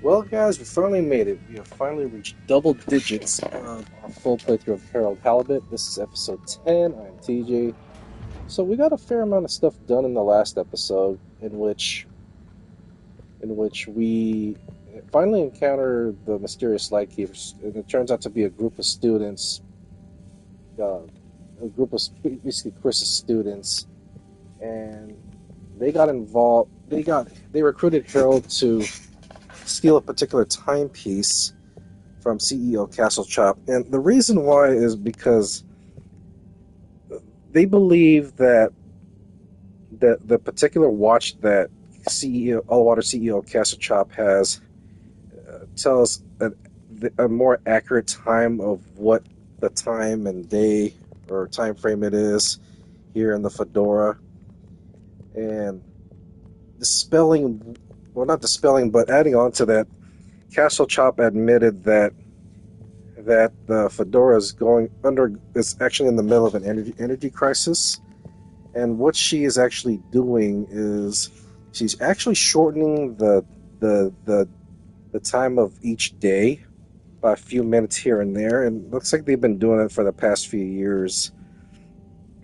Well, guys, we finally made it. We have finally reached double digits of our full playthrough of Harold Halibut. This is episode 10. I'm TJ. So we got a fair amount of stuff done in the last episode, in which we finally encounter the mysterious lightkeepers. And it turns out to be a group of students, uh, a group of basically Chris's students, and they got involved. They recruited Harold to steal a particular timepiece from CEO Castle Chop. And the reason why is because they believe that the particular watch that All Water CEO Castle Chop has tells a more accurate time of what the time and day or time frame it is here in the Fedora. And dispelling, well, not dispelling, but adding on to that, Castle Chop admitted that the Fedora is actually in the middle of an energy crisis, and what she is actually doing is she's actually shortening the time of each day by a few minutes here and there, and it looks like they've been doing it for the past few years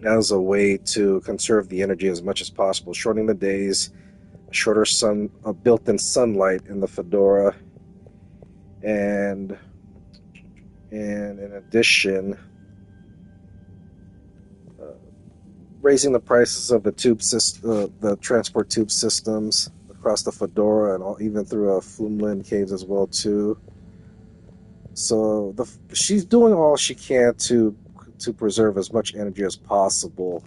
as a way to conserve the energy as much as possible, shortening the days, a built-in sunlight in the Fedora, and in addition, raising the prices of the transport tube systems across the Fedora, and even through Floomlin caves as well too. So she's doing all she can to preserve as much energy as possible.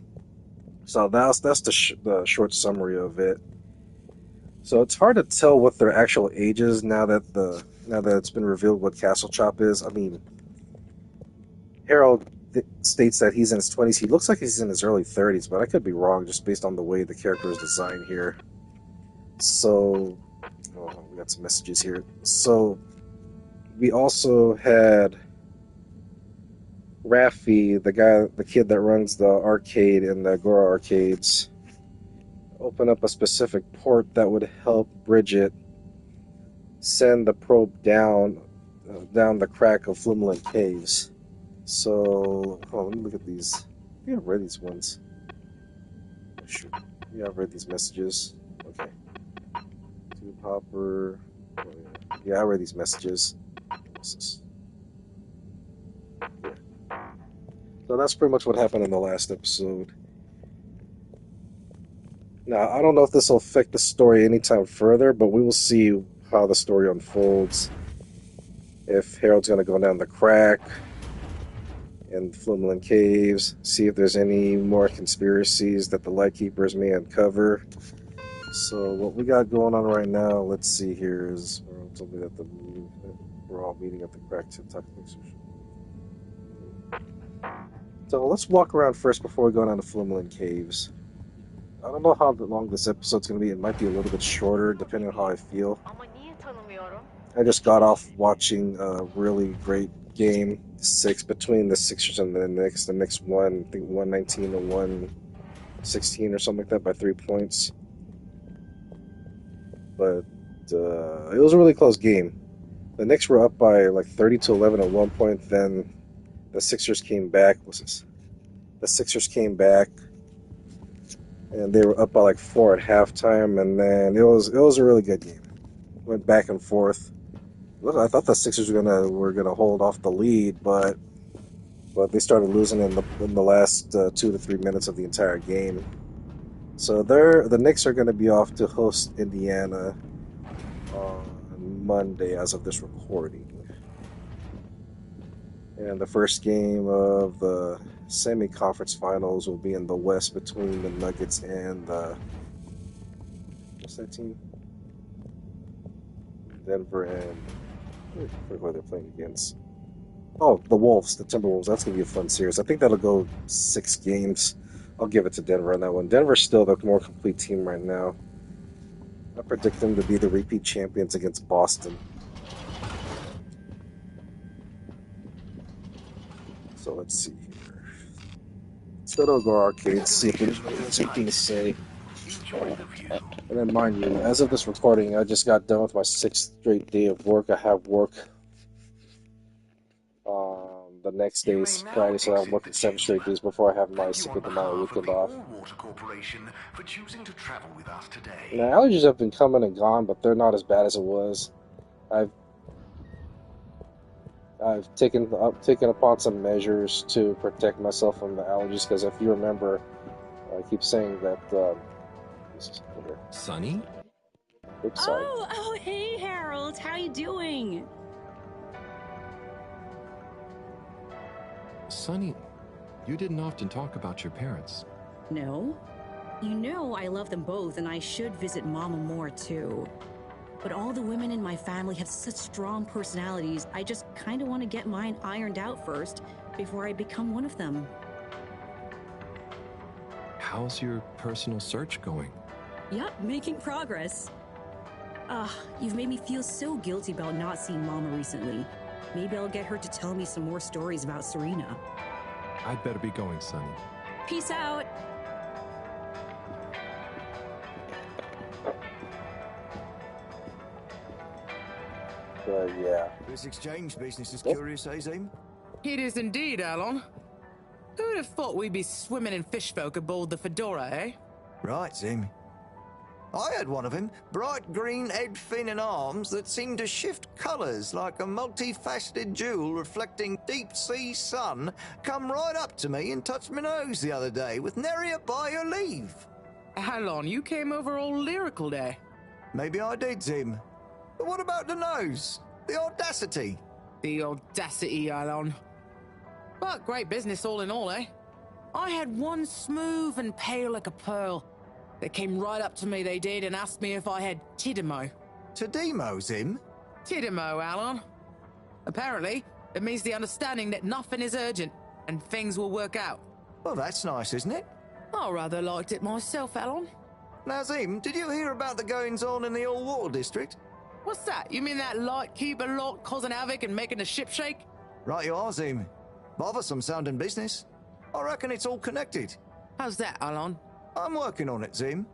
So that's the short summary of it. So it's hard to tell what their actual age is now that it's been revealed what Castle Chop is. I mean, Harold states that he's in his 20s. He looks like he's in his early 30s, but I could be wrong just based on the way the character is designed here. So, we got some messages here. So, we also had Raffi, the kid that runs the arcade in the Agora arcades, open up a specific port that would help Bridget send the probe down the crack of Floomlin caves. So, let me look at these. I think I've read these ones. Sure. Yeah, I've read these messages. Okay. Tube Hopper. Oh, yeah, I read these messages. What's this? Yeah. So that's pretty much what happened in the last episode. Now, I don't know if this will affect the story anytime further, but we will see how the story unfolds. If Harold's going to go down the crack in Floomlin Caves, see if there's any more conspiracies that the Lightkeepers may uncover. So what we got going on right now, let's see here, is we're all meeting at the crack to talk. So let's walk around first before we go down to Floomlin Caves. I don't know how long this episode's going to be. It might be a little bit shorter, depending on how I feel. I just got off watching a really great game, between the Sixers and the Knicks. The Knicks won, I think, 119 to 116 or something like that by 3 points. But it was a really close game. The Knicks were up by like 30 to 11 at one point. Then the Sixers came back. The Sixers came back, and they were up by like 4 at halftime. And then it was a really good game. Went back and forth. I thought the Sixers were gonna hold off the lead, but they started losing in the last 2 to 3 minutes of the entire game. So the Knicks are going to be off to host Indiana on Monday as of this recording. And the first game of the semi-conference finals will be in the West between the Nuggets and what's that team? Denver and I forget who they're playing against. Oh, the Wolves, the Timberwolves. That's going to be a fun series. I think that'll go 6 games. I'll give it to Denver on that one. Denver's still the more complete team right now. I predict them to be the repeat champions against Boston. So let's see here. Let's go to Agora Arcade, see if there's anything to say. And then, mind you, as of this recording, I just got done with my 6th straight day of work. I have work the next day is Friday, so I'm working 7 straight days before I have my second of my weekend off. My allergies have been coming and gone, but they're not as bad as it was. I've taken upon some measures to protect myself from the allergies, because if you remember, I keep saying that. Sunny? Oops, sorry. Oh, hey, Harold. How you doing? Sunny, you didn't often talk about your parents. No. You know I love them both, and I should visit Mama more, too. But all the women in my family have such strong personalities, I just kind of want to get mine ironed out first before I become one of them. How's your personal search going? Yep, making progress. You've made me feel so guilty about not seeing Mama recently. Maybe I'll get her to tell me some more stories about Serena. I'd better be going, Sunny. Peace out. Yeah. This exchange business is curious, eh, Zim? It is indeed, Alon. Who'd have thought we'd be swimming in fish folk aboard the Fedora, eh? Right, Zim. I had one of them, bright green head, fin and arms that seemed to shift colours like a multifaceted jewel reflecting deep-sea sun, come right up to me and touched my nose the other day with nary a by your leave. Alon, you came over all lyrical there. Maybe I did, Zim. But what about the nose? The audacity? The audacity, Alon. But great business all in all, eh? I had one smooth and pale like a pearl. They came right up to me, they did, and asked me if I had Tidimo. Tidimo, Zim? Tidimo, Alon. Apparently, it means the understanding that nothing is urgent, and things will work out. Well, that's nice, isn't it? I rather liked it myself, Alon. Now, Zim, did you hear about the goings-on in the all-water district? What's that? You mean that lightkeeper lot causing havoc and making the ship shake? Right you are, Zim. Bothersome sounding business. I reckon it's all connected. How's that, Alon? I'm working on it, Zim.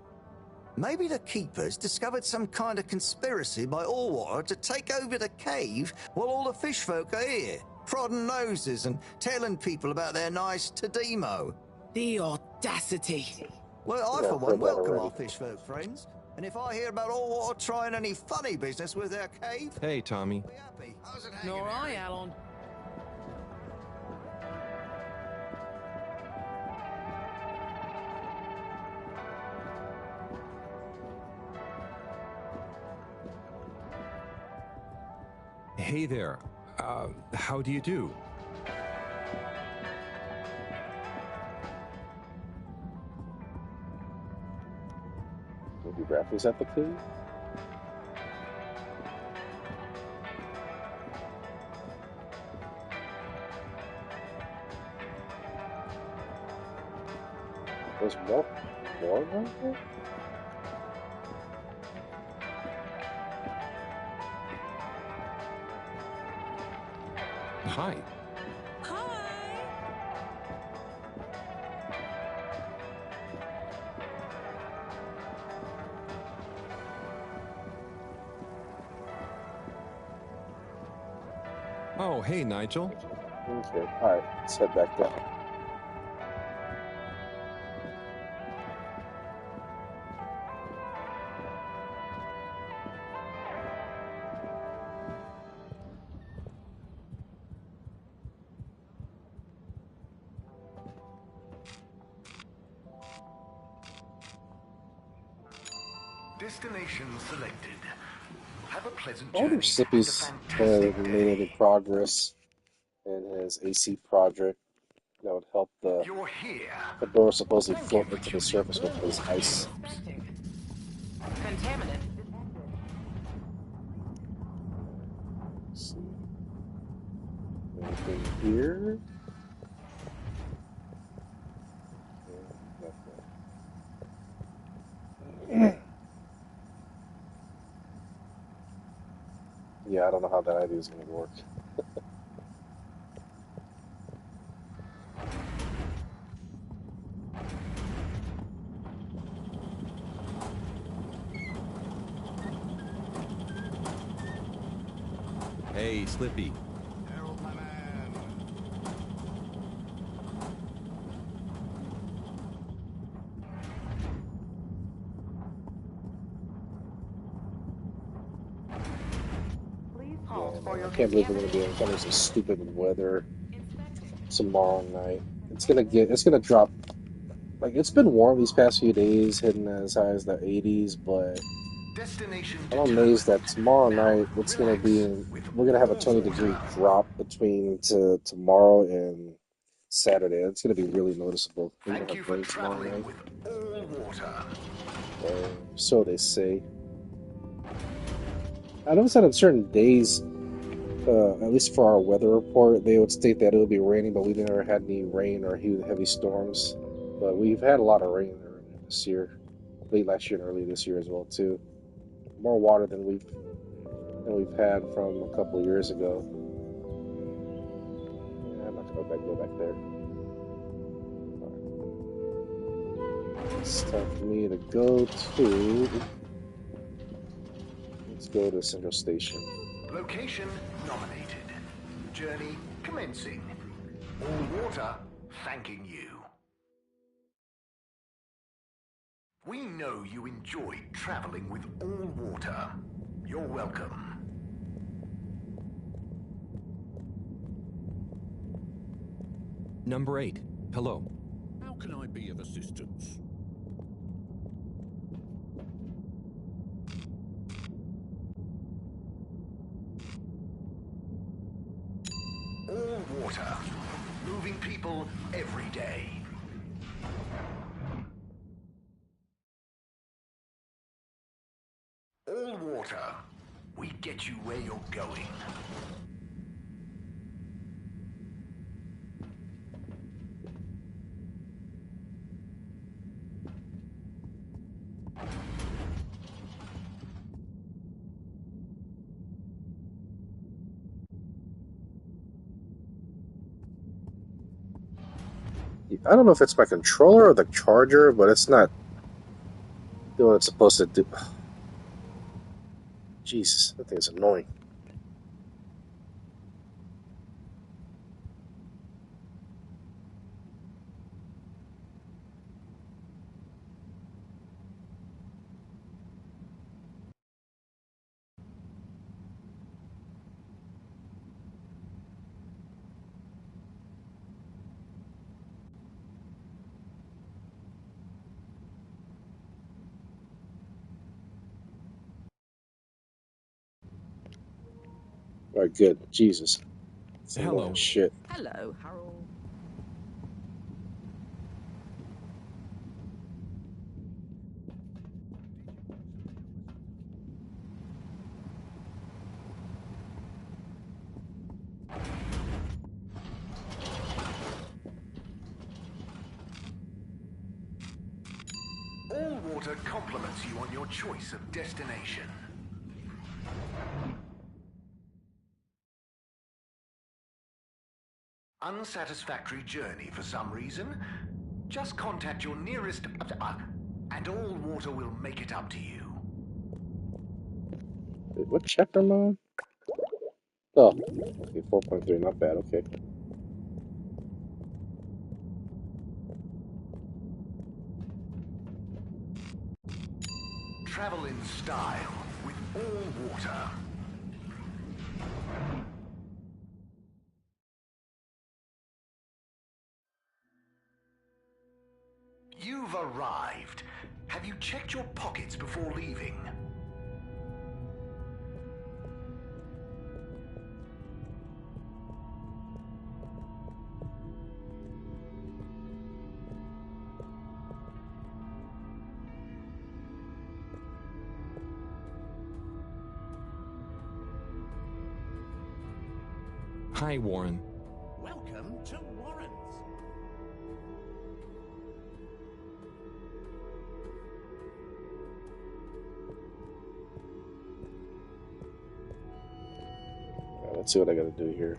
Maybe the keepers discovered some kind of conspiracy by Allwater to take over the cave while all the fish folk are here, prodding noses and telling people about their nice Tidimo. The audacity. Well, I Yeah, for I've one heard that welcome already. our fish folk friends. And if I hear about Allwater trying any funny business with their cave, Hey, Tommy. I'll be happy. How's it hanging, Nor I, Harry? Alon. Hey there. How do you do? Maybe Raffy's at the cave? There's more right there? Hi. Hi. Oh, hey, Nigel. Okay, alright, let's head back down. Destination selected. Have a pleasant I wonder journey if and a Sippy's fantastic made any day. progress in his AC project that would help the You're here. Fedora supposedly Thank you float for into the choosing surface with his ice. Contaminant. Let's see. Anything here? Nothing. Yeah, I don't know how that idea is going to work. Hey, Slippy. Harold, my man. Yeah, man, I can't believe we're gonna be encountering some stupid weather tomorrow night. It's gonna drop. Like, it's been warm these past few days, hitting as high as the 80s, but Destination I'm amazed that determined. tomorrow Now, night relax with we're gonna have a all 20-degree water. drop between tomorrow and Saturday. It's gonna be really noticeable. We're gonna Thank have you for rain tomorrow traveling night, with all water. so they say. I noticed that on certain days, at least for our weather report, they would state that it would be raining, but we never had any rain or heavy storms. But we've had a lot of rain earlier this year, late last year and early this year as well too. More water than we've had from a couple of years ago. Yeah, I'm not gonna go back there. It's time for me to go to. Let's go to Central Station. Location nominated. Journey commencing. All water thanking you. We know you enjoyed traveling with all water. You're welcome. Number 8. Hello. How can I be of assistance? All water. Moving people every day. All water. We get you where you're going. I don't know if it's my controller or the charger, but it's not doing what it's supposed to do. Jesus, that thing is annoying. All right, good. Jesus, it's annoying Hello. shit. Hello, Harold. All water compliments you on your choice of destination. Unsatisfactory journey for some reason? Just contact your nearest and all water will make it up to you. Wait, what chapter am I on? Oh, okay, 4.3, not bad. Okay. Travel in style with all water. You've arrived. Have you checked your pockets before leaving? Hi, Warren. Welcome to Warren's. All right, let's see what I gotta do here.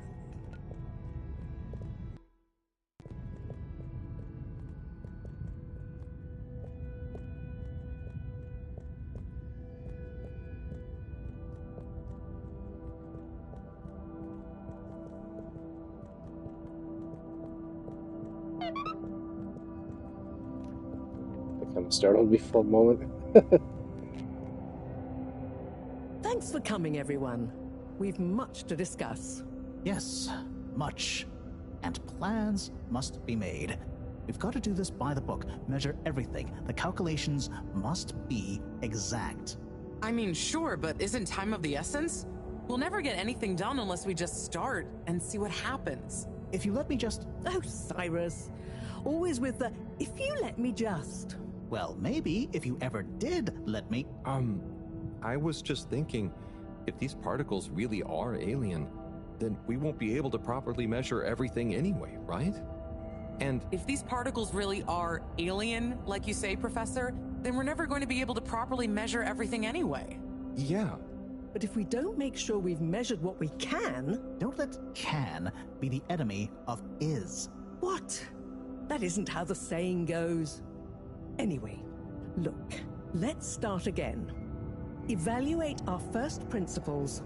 kind of startled me for a moment. Thanks for coming, everyone. We've much to discuss. Yes, much. And plans must be made. We've got to do this by the book, measure everything. The calculations must be exact. I mean, sure, but isn't time of the essence? We'll never get anything done unless we just start and see what happens. If you let me just... Oh, Cyrus. Always with the, if you let me just. Well, maybe if you ever did let me... I was just thinking, if these particles really are alien, then we won't be able to properly measure everything anyway, right? And If these particles really are alien, like you say, Professor, then we're never going to be able to properly measure everything anyway. yeah, But if we don't make sure we've measured what we can... Don't let can be the enemy of is. What? That isn't how the saying goes. Anyway, look, let's start again. Evaluate our first principles.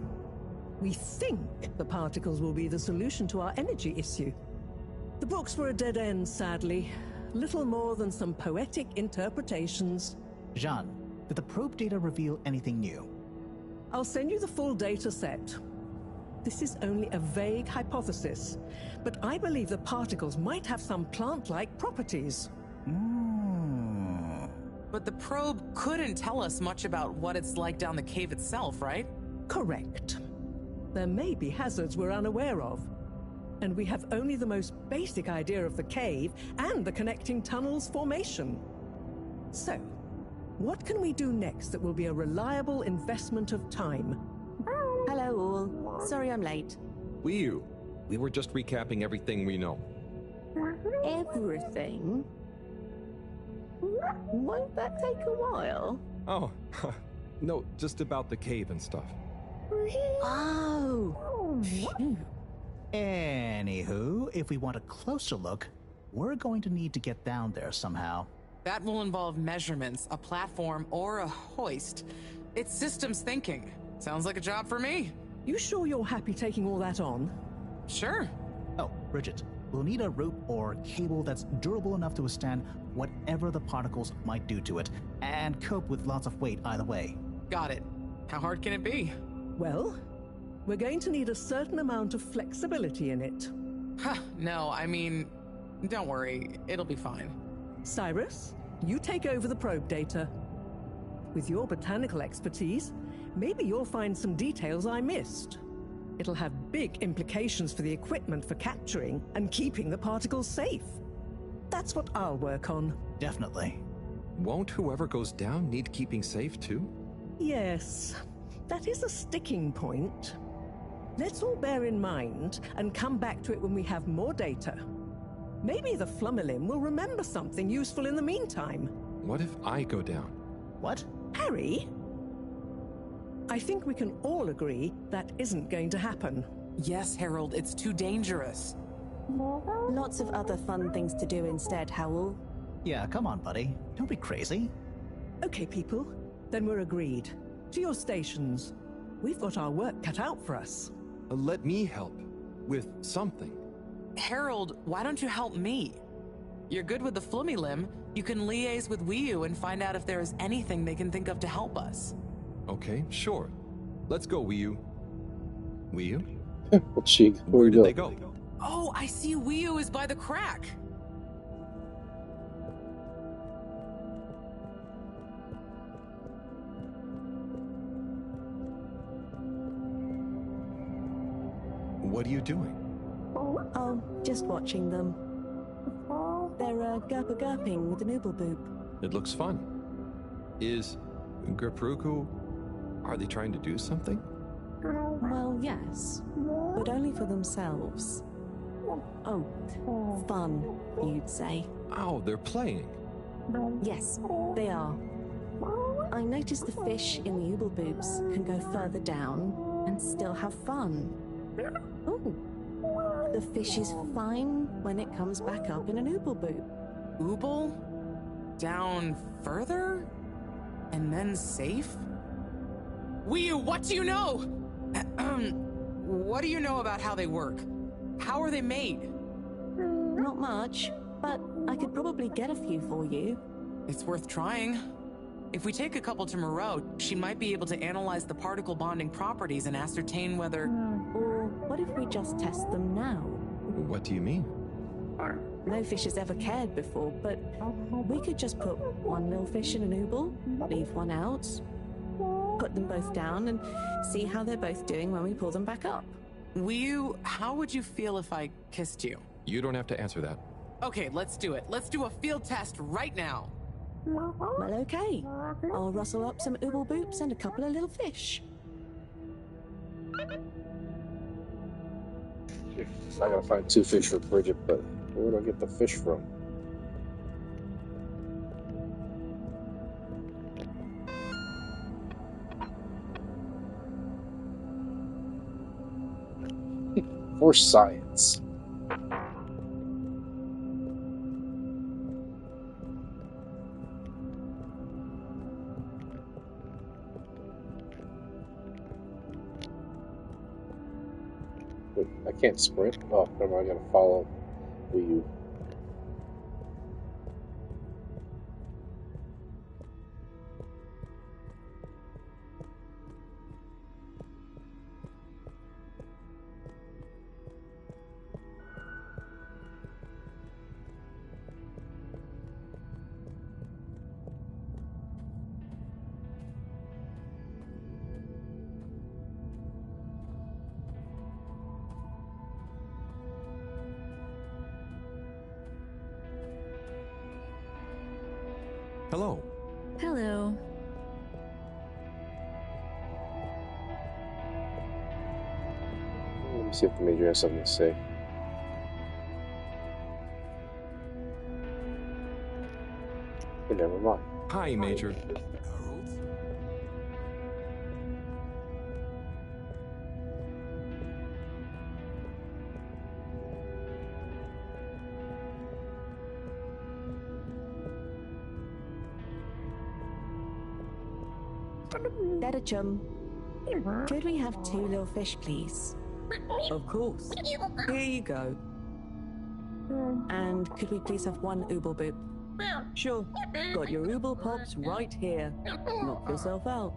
We think the particles will be the solution to our energy issue. The books were a dead end, sadly. Little more than some poetic interpretations. Jean, did the probe data reveal anything new? I'll send you the full data set. This is only a vague hypothesis, but I believe the particles might have some plant-like properties. But the probe couldn't tell us much about what it's like down the cave itself, right? Correct. There may be hazards we're unaware of, and we have only the most basic idea of the cave and the connecting tunnels formation. So, what can we do next that will be a reliable investment of time? Hello all. Sorry I'm late. Weeooo, we were just recapping everything we know. Everything? Won't that take a while? Oh, no, just about the cave and stuff. Oh. Phew. Anywho, if we want a closer look, we're going to need to get down there somehow. That will involve measurements, a platform, or a hoist. It's systems thinking. Sounds like a job for me. You sure you're happy taking all that on? Sure. Oh, Bridget, we'll need a rope or cable that's durable enough to withstand whatever the particles might do to it, and cope with lots of weight either way. Got it. How hard can it be? Well, we're going to need a certain amount of flexibility in it. No, I mean, don't worry. It'll be fine. Cyrus, you take over the probe data. With your botanical expertise, maybe you'll find some details I missed. It'll have big implications for the equipment for capturing and keeping the particles safe. That's what I'll work on. Definitely. Won't whoever goes down need keeping safe too? Yes, that is a sticking point. Let's all bear in mind and come back to it when we have more data. Maybe the Flummerlim will remember something useful in the meantime. What if I go down? What? Harry? I think we can all agree that isn't going to happen. Yes, Harold, it's too dangerous. Lots of other fun things to do instead, Howell. Yeah, come on, buddy. Don't be crazy. Okay, people, then we're agreed. To your stations. We've got our work cut out for us. Let me help with something. Harold, why don't you help me? You're good with the Flummy Limb. You can liaise with Weeooo and find out if there is anything they can think of to help us. Okay, sure. Let's go, Weeooo. Weeooo? What's she? Where did they go? Oh, I see Weeooo is by the crack. What are you doing? Oh, just watching them. They're gurping with an Ooblepoop. It looks fun. Is Gerpruku... Are they trying to do something? Well, yes, but only for themselves. Oh, fun, you'd say. Oh, they're playing. Yes, they are. I noticed the fish in the Oobleboops can go further down and still have fun. Oh, the fish is fine when it comes back up in an Oobleboop. Ooble? Down further? And then safe? Weeooo, what do you know? What do you know about how they work? How are they made? Not much, but I could probably get a few for you. It's worth trying. If we take a couple to Moreau, she might be able to analyze the particle bonding properties and ascertain whether... Or what if we just test them now? What do you mean? No fish has ever cared before, but we could just put one little fish in an ooble, leave one out, put them both down, and see how they're both doing when we pull them back up. Weeooo, how would you feel if I kissed you? You don't have to answer that. Okay, let's do it. Let's do a field test right now. Well, okay. I'll rustle up some Oobleboops and a couple of little fish. I gotta find 2 fish for Bridget, but where do I get the fish from? For science. Wait, I can't sprint? Oh, never mind, I gotta follow Weeooo. Hello. Hello. Let me see if the major has something to say. Hey, never mind. Hi, Major. Harold? Better chum. Could we have 2 little fish, please? Of course. Here you go. And could we please have 1 Oobleboop? Sure. Got your Ooblepops right here. Knock yourself out.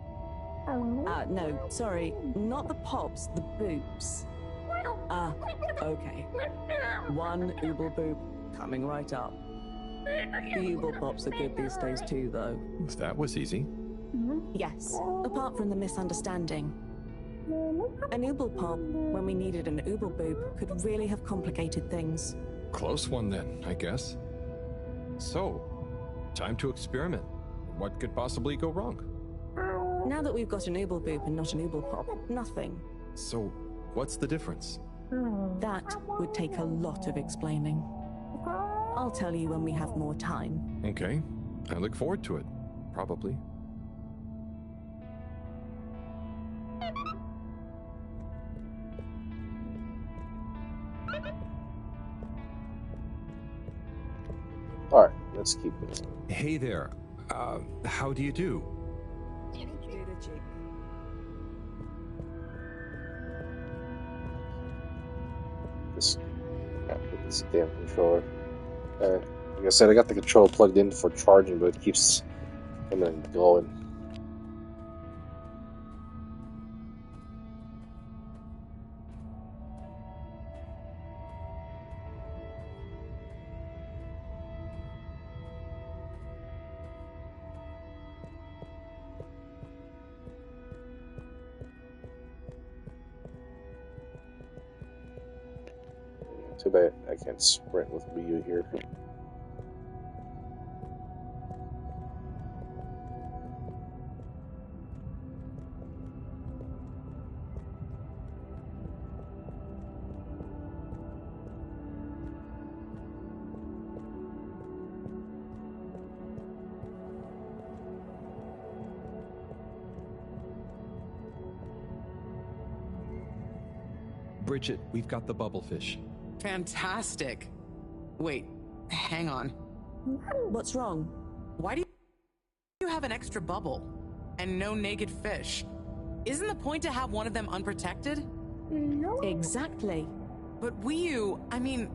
No, sorry. Not the pops, the boops. Okay. 1 Oobleboop coming right up. The Ooblepops are good these days too, though. That was easy. Yes, apart from the misunderstanding. An Ooblepop, when we needed an Oobleboop, could really have complicated things. Close one then, I guess. So, time to experiment. What could possibly go wrong? Now that we've got an Oobleboop and not an Ooblepop, nothing. So, what's the difference? That would take a lot of explaining. I'll tell you when we have more time. Okay, I look forward to it. Probably. Alright, let's keep it. Hey there. How do you do? This damn controller. Like I said, I got the controller plugged in for charging, but it keeps coming and going. Too bad I can't sprint with Weeooo here. Bridget, we've got the bubblefish. Fantastic. Wait, hang on. What's wrong? Why do you have an extra bubble and no naked fish? Isn't the point to have one of them unprotected? Exactly. But Weeooo, I mean,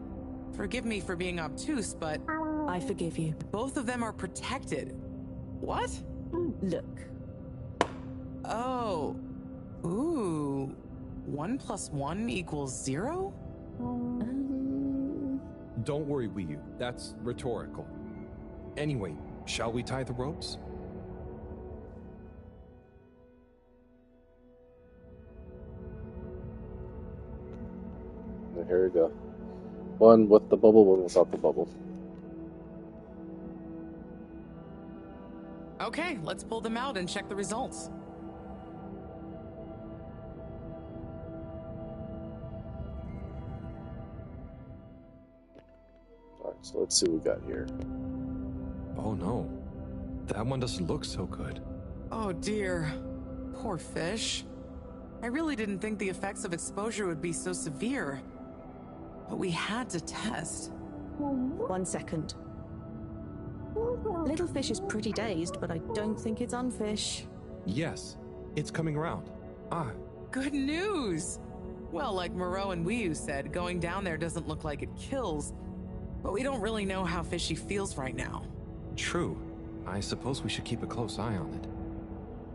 forgive me for being obtuse, but I forgive you. Both of them are protected. What? Look. Oh. Ooh. 1 + 1 = 0? Don't worry, Weeooo. That's rhetorical. Anyway, shall we tie the ropes? Here we go. One with the bubble, one without the bubble. Okay, let's pull them out and check the results. Alright, so let's see what we got here. Oh no. That one doesn't look so good. Oh dear. Poor fish. I really didn't think the effects of exposure would be so severe. But we had to test. 1 second. Little fish is pretty dazed, but I don't think it's unfish. Yes, it's coming around. Ah, Good news! Well, like Moreau and Weeooo said, going down there doesn't look like it kills. But we don't really know how fishy feels right now. true. I suppose we should keep a close eye on it.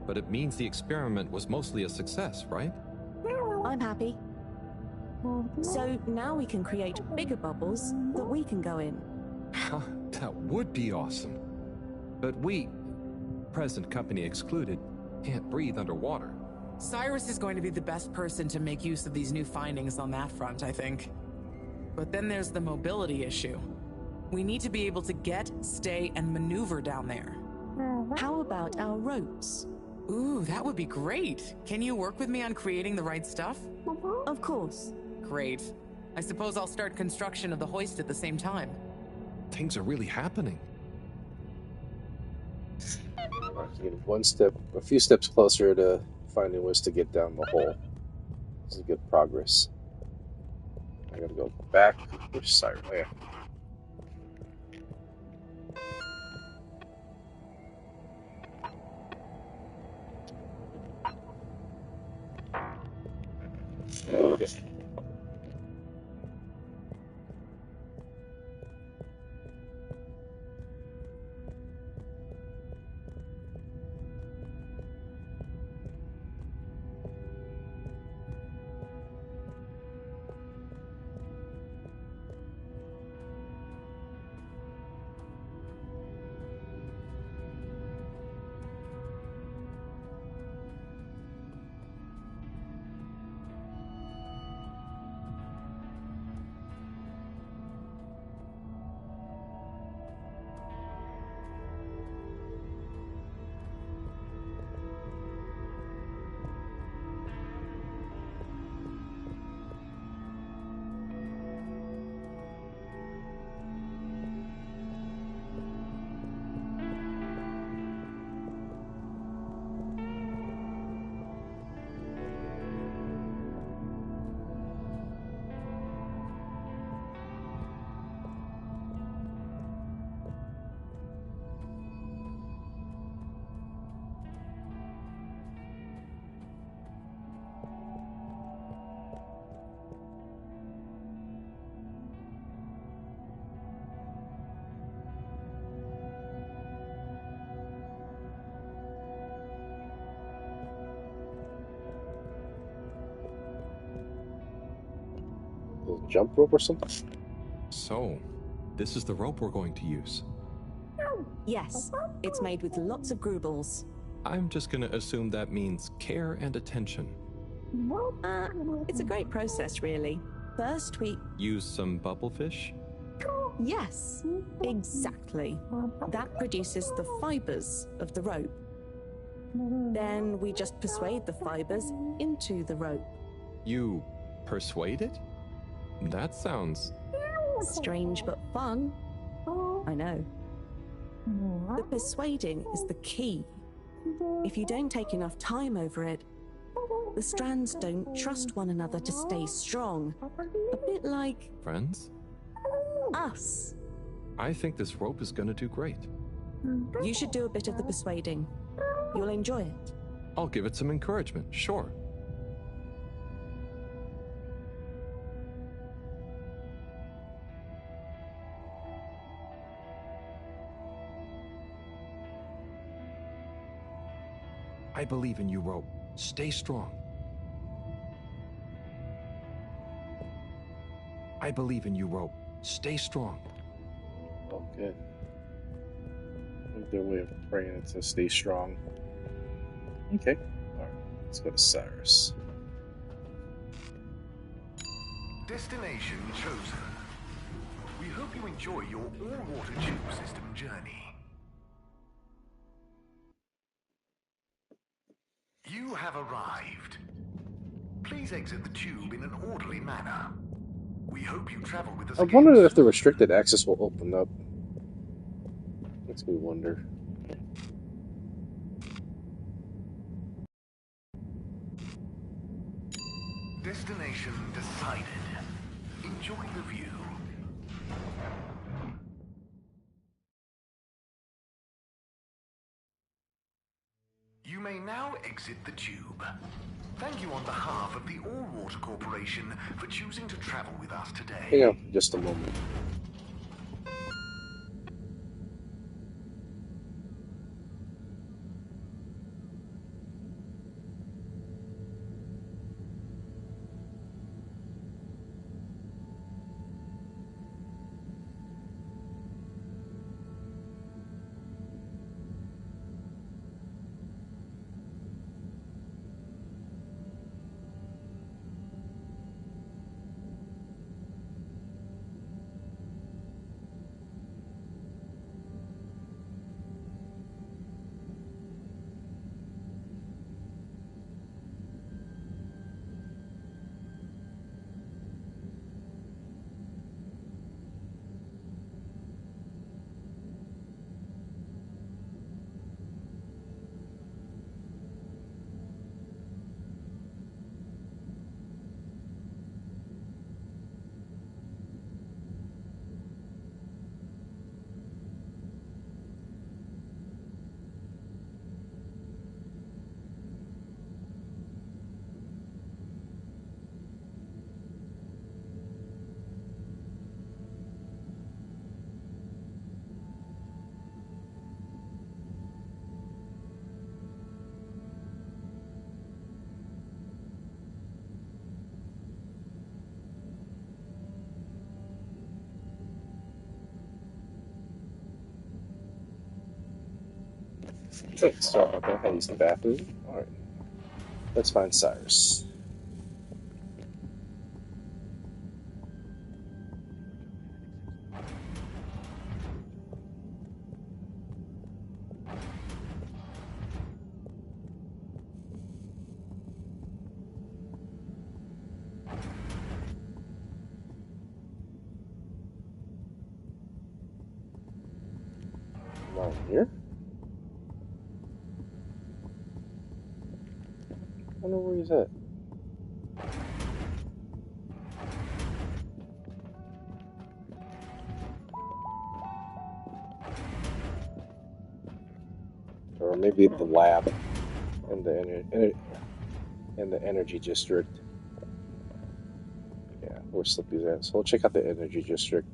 But it means the experiment was mostly a success, right? I'm happy. So now we can create bigger bubbles that we can go in. That would be awesome. But we, present company excluded, can't breathe underwater. Cyrus is going to be the best person to make use of these new findings on that front, I think. But then there's the mobility issue. We need to be able to get, stay, and maneuver down there. How about our ropes? Ooh, that would be great. Can you work with me on creating the right stuff? Of course. Great. I suppose I'll start construction of the hoist at the same time. Things are really happening. Alright, so getting a few steps closer to finding ways to get down the hole. This is good progress. I gotta go back. Which side? Oh, yeah. Okay. A jump rope or something? So, this is the rope we're going to use. Yes, it's made with lots of groobles. I'm just gonna assume that means care and attention. It's a great process, really. First, we... Use some bubblefish? Yes, exactly. That produces the fibers of the rope. Then we just persuade the fibers into the rope. You persuade it? That sounds... Strange but fun. I know. The persuading is the key. If you don't take enough time over it, the strands don't trust one another to stay strong. A bit like... Friends? us. I think this rope is gonna do great. You should do a bit of the persuading. You'll enjoy it. I'll give it some encouragement, sure. I believe in you, Rope. Stay strong. I believe in you, Rope. Stay strong. Oh, good. Their way of praying it to stay strong. Okay. Alright, let's go to Cyrus. Destination chosen. We hope you enjoy your all-water tube system journey. You have arrived. Please exit the tube in an orderly manner. We hope you travel with us I again wonder if the soon. restricted access will open up. Makes me wonder. Destination decided. Enjoy the view. You may now exit the tube. Thank you on behalf of the All Water Corporation for choosing to travel with us today. Hang on for just a moment. Okay, sorry about that. I used the bathroom. Alright. Let's find Cyrus. Around here? I wonder where he's at. Or maybe the lab in the energy district. Yeah, where Slippy's at. So we'll check out the energy district.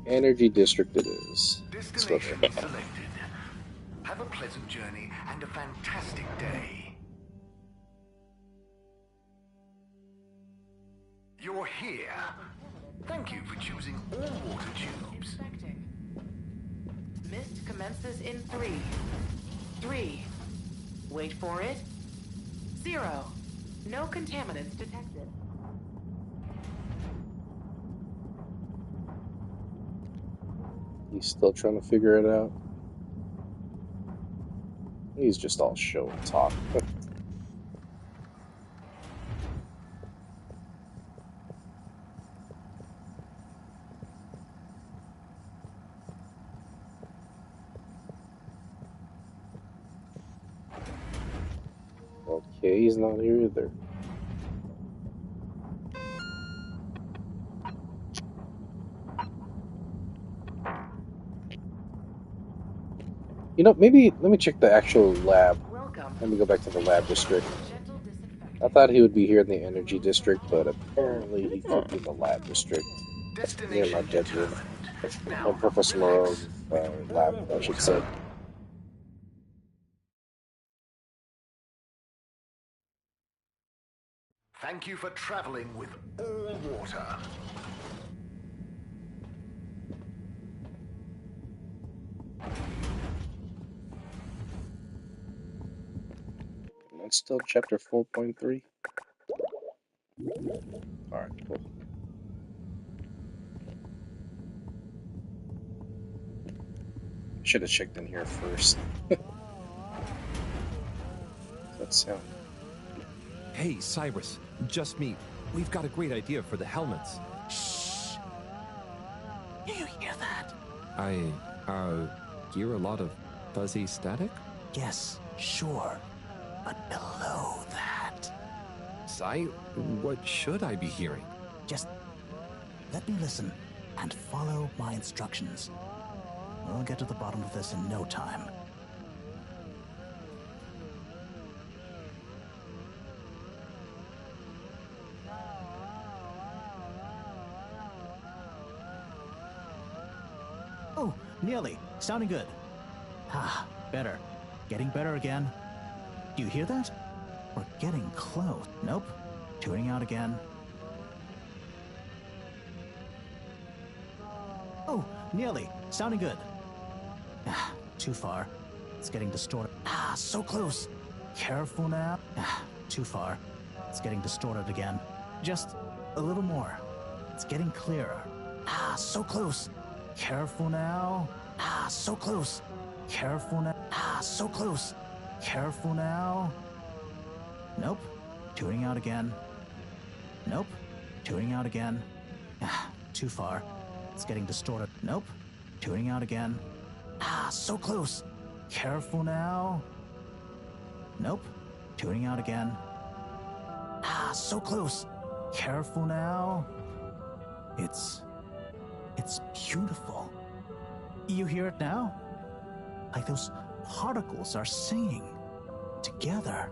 Energy district it is. Destination selected. Have a pleasant journey and a fantastic day. You're here. Thank you for choosing all water tubes. Inspecting. Mist commences in 3. 3. Wait for it. 0. No contaminants detected. He's still trying to figure it out. He's just all show and talk. Okay, he's not here either. You know, maybe let me check the actual lab. Let me go back to the lab district. I thought he would be here in the energy district, but apparently he could be in the lab district near my Destination bedroom. determined. Or Now, Professor Moreau's lab, I should say. thank you for traveling with all water. And that's still chapter 4.3. Alright, cool. Should have checked in here first. That sound. Hey, Cyrus, just me. We've got a great idea for the helmets. Shh. Do you hear that? I hear a lot of fuzzy static. Yes, sure. But below that. Cy, what should I be hearing? Just let me listen and follow my instructions. We'll get to the bottom of this in no time. Oh, nearly. Sounding good. Ah, better. Getting better again. Do you hear that? We're getting close. Nope. Tuning out again. Oh, nearly. Sounding good. Ah, too far. It's getting distorted. Ah, so close. Careful now. Ah, too far. It's getting distorted again. Just a little more. It's getting clearer. Ah, so close. Careful now. Ah, so close. Careful now. Ah, so close. Careful now. Nope. Tuning out again. Nope. Tuning out again. Ah, too far. It's getting distorted. Nope. Tuning out again. Ah, so close. Careful now. Nope. Tuning out again. Ah, so close. Careful now. It's beautiful. You hear it now? Like those particles are singing together,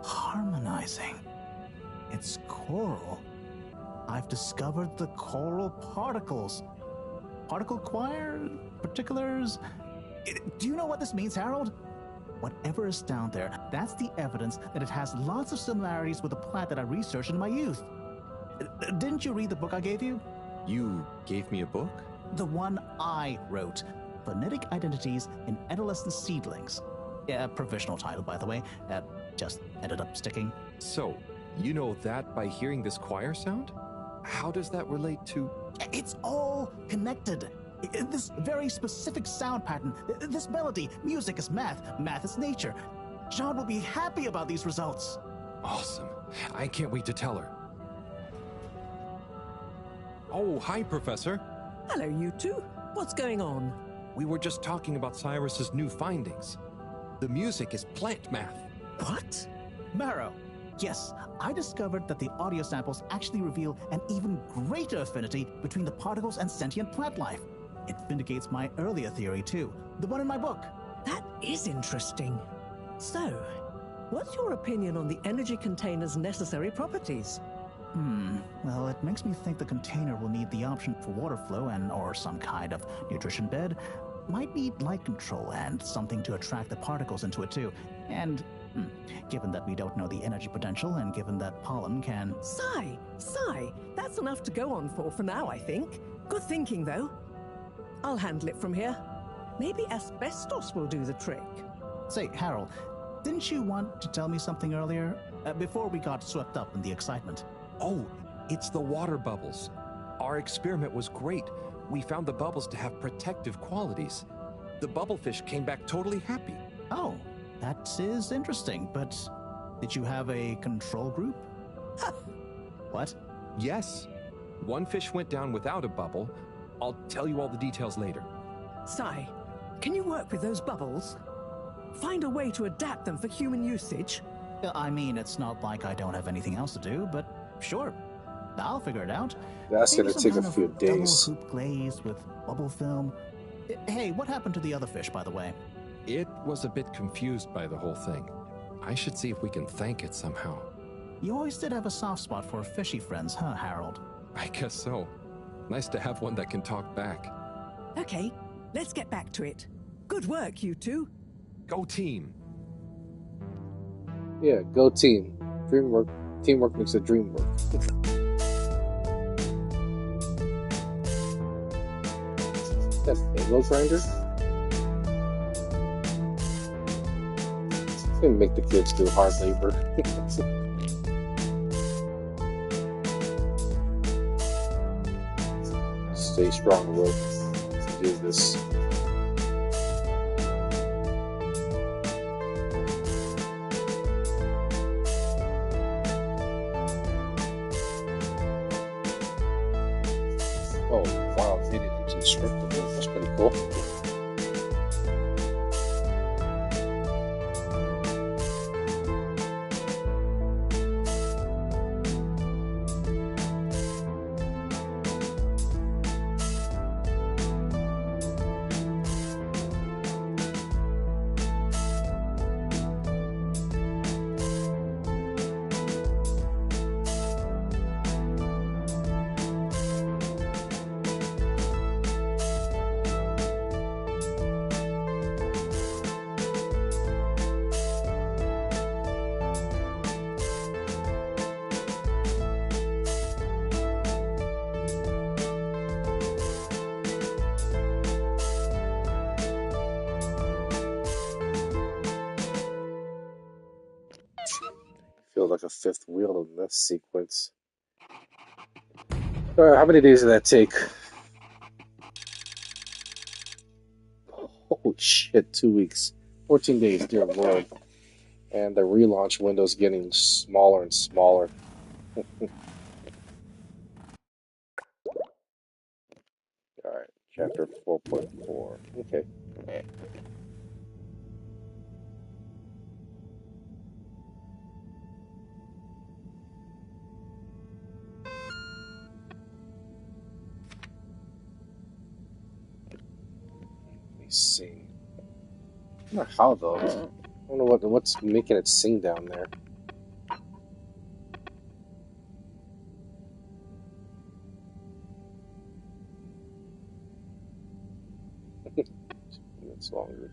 harmonizing. It's choral. I've discovered the choral particles. Particle choir? Particulars? Do you know what this means, Harold? Whatever is down there, that's the evidence that it has lots of similarities with the plant that I researched in my youth. Didn't you read the book I gave you? You gave me a book? The one I wrote. Phonetic Identities in Adolescent Seedlings. Provisional title, by the way. Just ended up sticking. So, you know that by hearing this choir sound? How does that relate to... It's all connected. This very specific sound pattern, this melody, music is math, math is nature. John will be happy about these results. Awesome. I can't wait to tell her. Oh, hi, Professor. Hello, you two. What's going on? We were just talking about Cyrus's new findings. The music is plant math. What? Marrow. Yes, I discovered that the audio samples actually reveal an even greater affinity between the particles and sentient plant life. It vindicates my earlier theory, too, the one in my book. That is interesting. So, what's your opinion on the energy container's necessary properties? Well, it makes me think the container will need the option for water flow and or some kind of nutrition bed. Might need light control and something to attract the particles into it, too. And given that we don't know the energy potential and given that pollen can... Sigh, that's enough to go on for now, I think. Good thinking, though. I'll handle it from here. Maybe asbestos will do the trick. Say, Harold, didn't you want to tell me something earlier? Before we got swept up in the excitement. Oh, it's the water bubbles. Our experiment was great. We found the bubbles to have protective qualities. The bubblefish came back totally happy. Oh, that is interesting, but did you have a control group? What? Yes. One fish went down without a bubble. I'll tell you all the details later. Sigh, can you work with those bubbles? Find a way to adapt them for human usage? I mean, it's not like I don't have anything else to do, but sure, I'll figure it out. That's Maybe gonna some take a kind few of days. Double hoop glaze with bubble film. Hey, what happened to the other fish, by the way? It was a bit confused by the whole thing. I should see if we can thank it somehow. You always did have a soft spot for fishy friends, huh, Harold? I guess so. Nice to have one that can talk back. Okay, let's get back to it. Good work, you two. Go team! Yeah, go team. Teamwork makes the dream work. That angle grinder? It's gonna make the kids do hard labor. Stay strong, Will. Let's do this. Oh, wow, made it into the script. That's pretty cool. Feels like a fifth wheel in this sequence. All right, how many days did that take? Holy shit, 2 weeks. 14 days, dear Lord. And the relaunch window's getting smaller and smaller. Alright, chapter 4.4. Okay. Let me see. I don't know how though. I don't know what's making it sing down there. It's longer.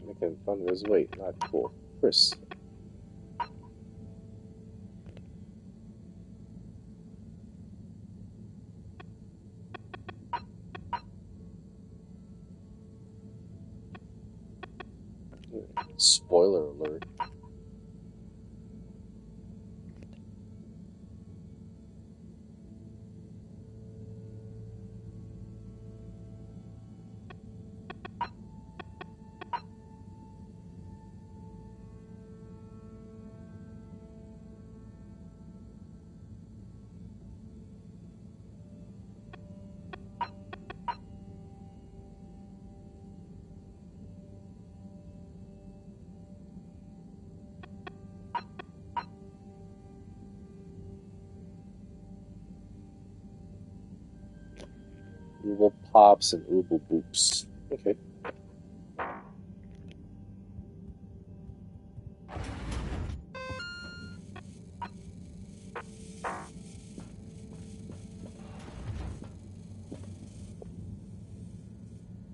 Making fun of his weight. Not cool. Chris. Spoiler alert. Ooblepops and Oobleboops. Okay.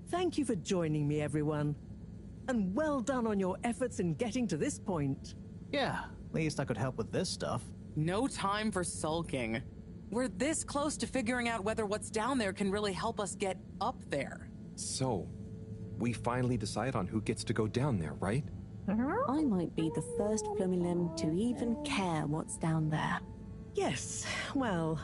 Thank you for joining me, everyone. And well done on your efforts in getting to this point. Yeah, at least I could help with this stuff. No time for sulking. We're this close to figuring out whether what's down there can really help us get up there. So, we finally decide on who gets to go down there, right? I might be the first Flumilim to even care what's down there. Yes, well,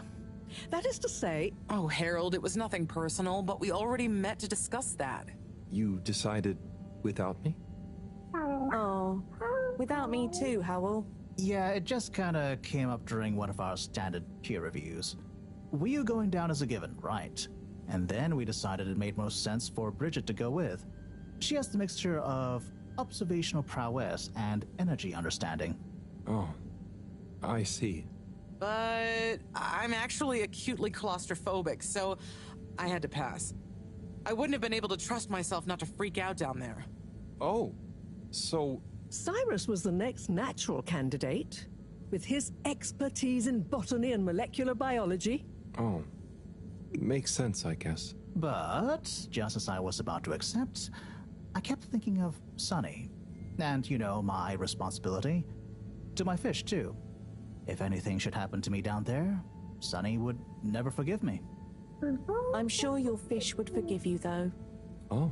that is to say... Oh, Harold, it was nothing personal, but we already met to discuss that. You decided without me? Oh, without me too, Howell. Yeah, it just kinda came up during one of our standard peer reviews. Weeooo going down is a given, right? And then we decided it made most sense for Bridget to go with. She has the mixture of observational prowess and energy understanding. Oh, I see. but I'm actually acutely claustrophobic, so I had to pass. I wouldn't have been able to trust myself not to freak out down there. Oh, so... Cyrus was the next natural candidate. With his expertise in botany and molecular biology. Oh, makes sense, I guess. But, just as I was about to accept, I kept thinking of Sunny. And, you know, my responsibility. To my fish, too. If anything should happen to me down there, Sunny would never forgive me. I'm sure your fish would forgive you, though. Oh.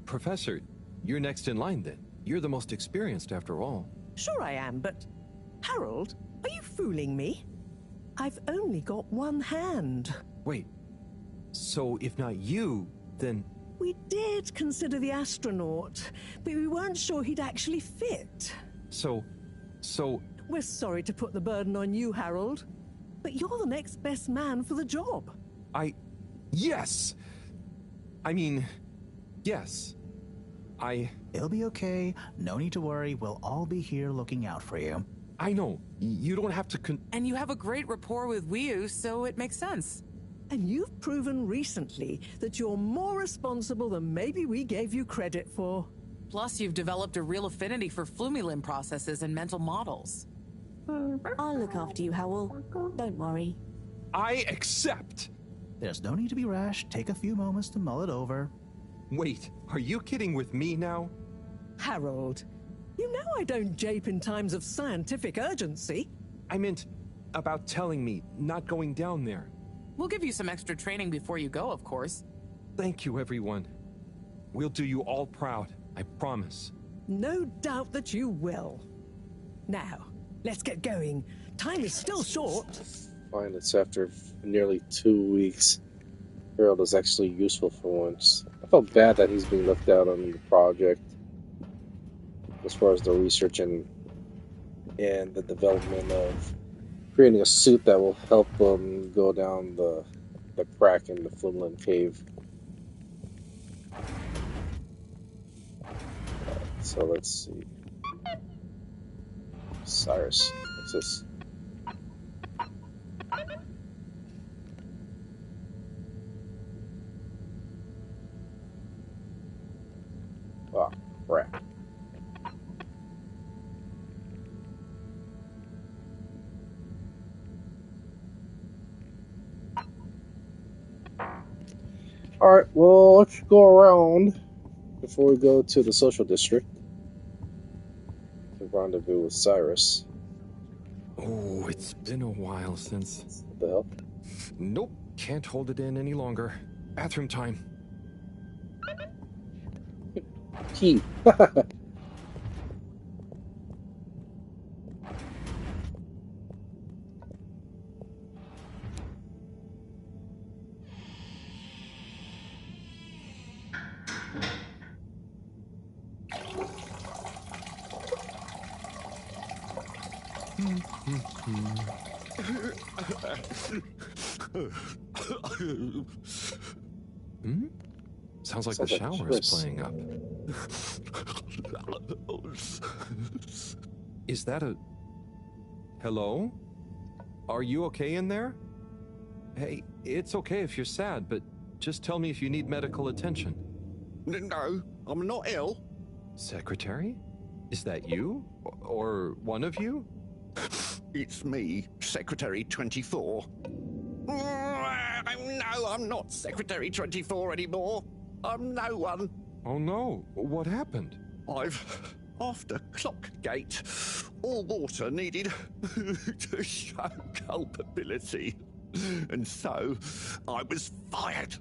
Professor, you're next in line then. You're the most experienced after all. Sure I am, but... Harold, are you fooling me? I've only got one hand. Wait, so if not you, then... We did consider the astronaut, but we weren't sure he'd actually fit. So... We're sorry to put the burden on you, Harold, but you're the next best man for the job. Yes! I mean, yes. It'll be okay. No need to worry. We'll all be here looking out for you. I know. You don't have to And you have a great rapport with Weeooo, so it makes sense. And you've proven recently that you're more responsible than maybe we gave you credit for. Plus, you've developed a real affinity for flumilim processes and mental models. I'll look after you, Howell. Don't worry. I accept! There's no need to be rash. Take a few moments to mull it over. Wait, are you kidding with me now? Harold, you know I don't jape in times of scientific urgency. I meant about telling me, not going down there. We'll give you some extra training before you go, of course. Thank you, everyone. We'll do you all proud, I promise. No doubt that you will. Now, let's get going. Time is still short. Fine, it's after nearly 2 weeks. Harold is actually useful for once. I felt bad that he's being left out on the project as far as the research and the development of creating a suit that will help them go down the crack in the Flimland cave. So let's see. Cyrus, what's this? Oh, crap. Alright, well, let's go around before we go to the social district to rendezvous with Cyrus. Oh, it's been a while since... What the hell? Nope, can't hold it in any longer. Bathroom time. Key. Sounds like the shower is playing up. Is that a... Hello? Are you okay in there? Hey, it's okay if you're sad, but just tell me if you need medical attention. No, I'm not ill. Secretary? Is that you? Or one of you? It's me, Secretary 24. No, I'm not Secretary 24 anymore. I'm no one. Oh no, what happened? After Clockgate, all water needed to show culpability. And so, I was fired.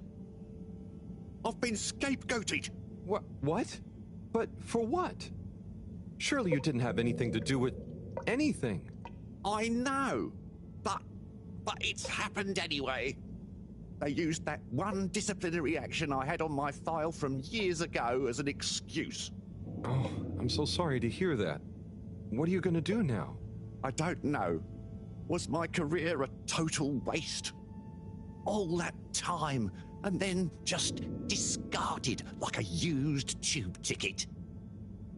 I've been scapegoated. What? But for what? Surely you didn't have anything to do with anything. I know, but it's happened anyway. They used that one disciplinary action I had on my file from years ago as an excuse. Oh, I'm so sorry to hear that. What are you going to do now? I don't know. Was my career a total waste? All that time, and then just discarded like a used tube ticket.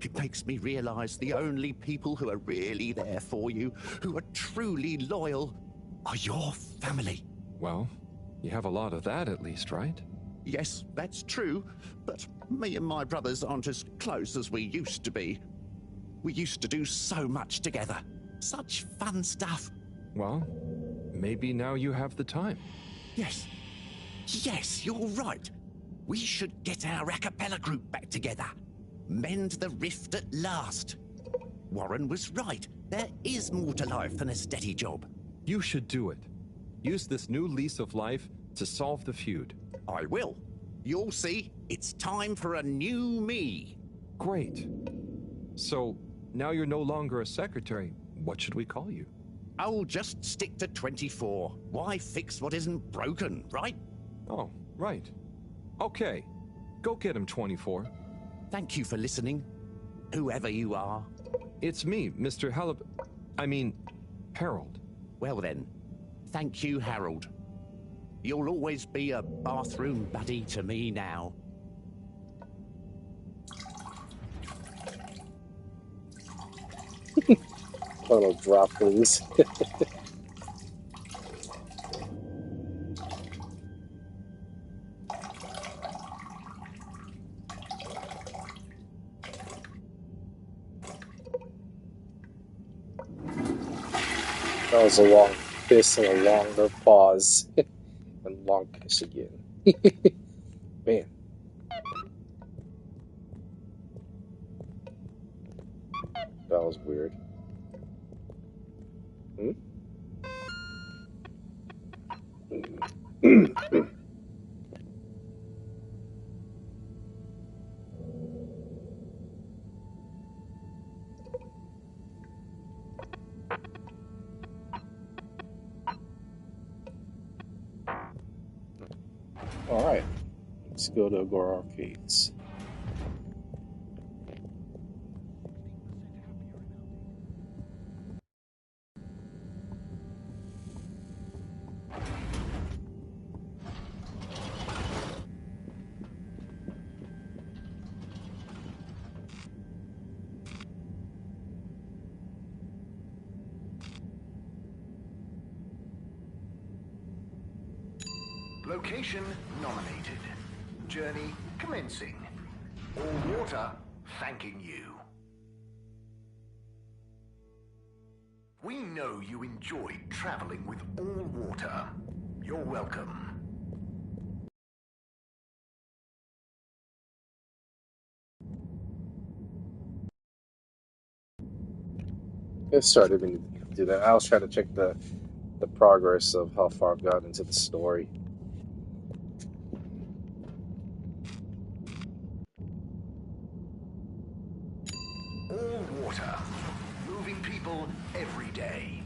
It makes me realize the only people who are really there for you, who are truly loyal, are your family. Well, you have a lot of that at least, right? Yes, that's true, but me and my brothers aren't as close as we used to be. We used to do so much together. Such fun stuff. Well, maybe now you have the time. Yes. Yes, you're right. We should get our a cappella group back together. Mend the rift at last. Warren was right. There is more to life than a steady job. You should do it. Use this new lease of life to solve the feud. I will. You'll see, it's time for a new me. Great. So, now you're no longer a secretary. What should we call you? I'll just stick to 24. Why fix what isn't broken, right? Oh, right. Okay. Go get him, 24. Thank you for listening, whoever you are. It's me, Mr. Harold. Well then, thank you, Harold. You'll always be a bathroom buddy to me now. Total drop, please. That was a long piss and a longer pause. And long piss again. Man. That was weird. Alright, let's go to Agora Arcades. Location nominated. Journey commencing. All water thanking you. We know you enjoyed traveling with all water. You're welcome. Sorry, I didn't mean to do that. I was trying to check the progress of how far I've gotten into the story. All water. Moving people every day.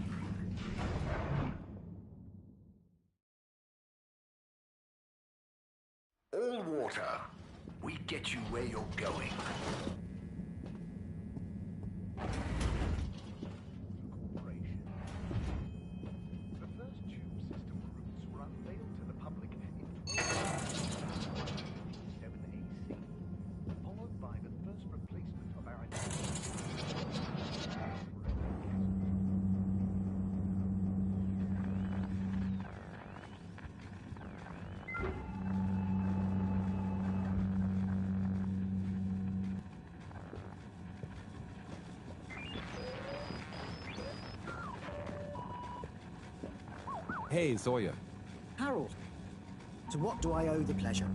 All water. We get you where you're going. The first tube system routes were unveiled to the public in 1287 AC, followed by the first replacement of our Hey, Zoya. Harold, to what do I owe the pleasure?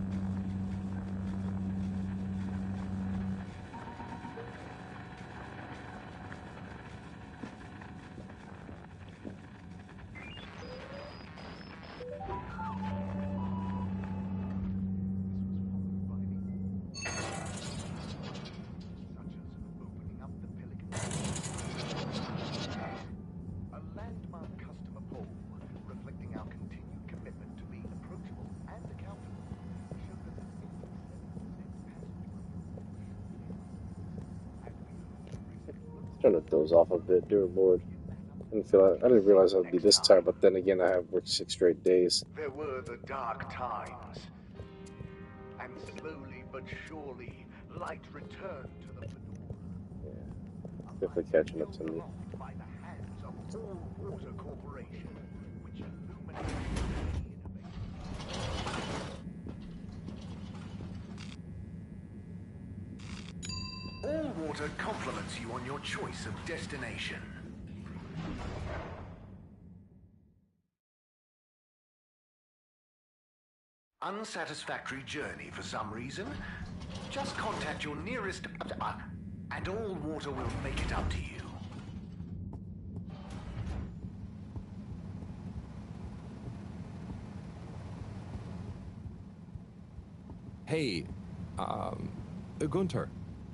Trying to doze off a bit, dear Lord. I didn't realize it would be this time, but then again, I have worked 6 straight days. There were the dark times. And slowly but surely, light returned to the Fedora. Definitely catching up to me. By the hands of All Water Corporation, which illuminates All Water compliments you on your choice of destination. Unsatisfactory journey for some reason? Just contact your nearest... and All Water will make it up to you. Hey, Gunter.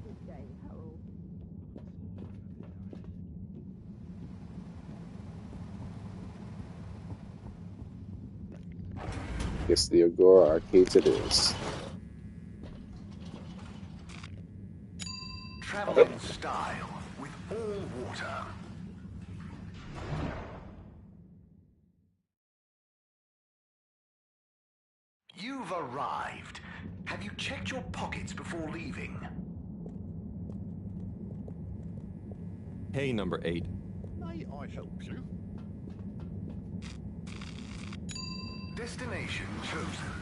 Good day, Harold. Guess the Agora Arcades it is. Travel in style with All Water. You've arrived. Have you checked your pockets before leaving? Hey, number 8. May I help you? Destination chosen.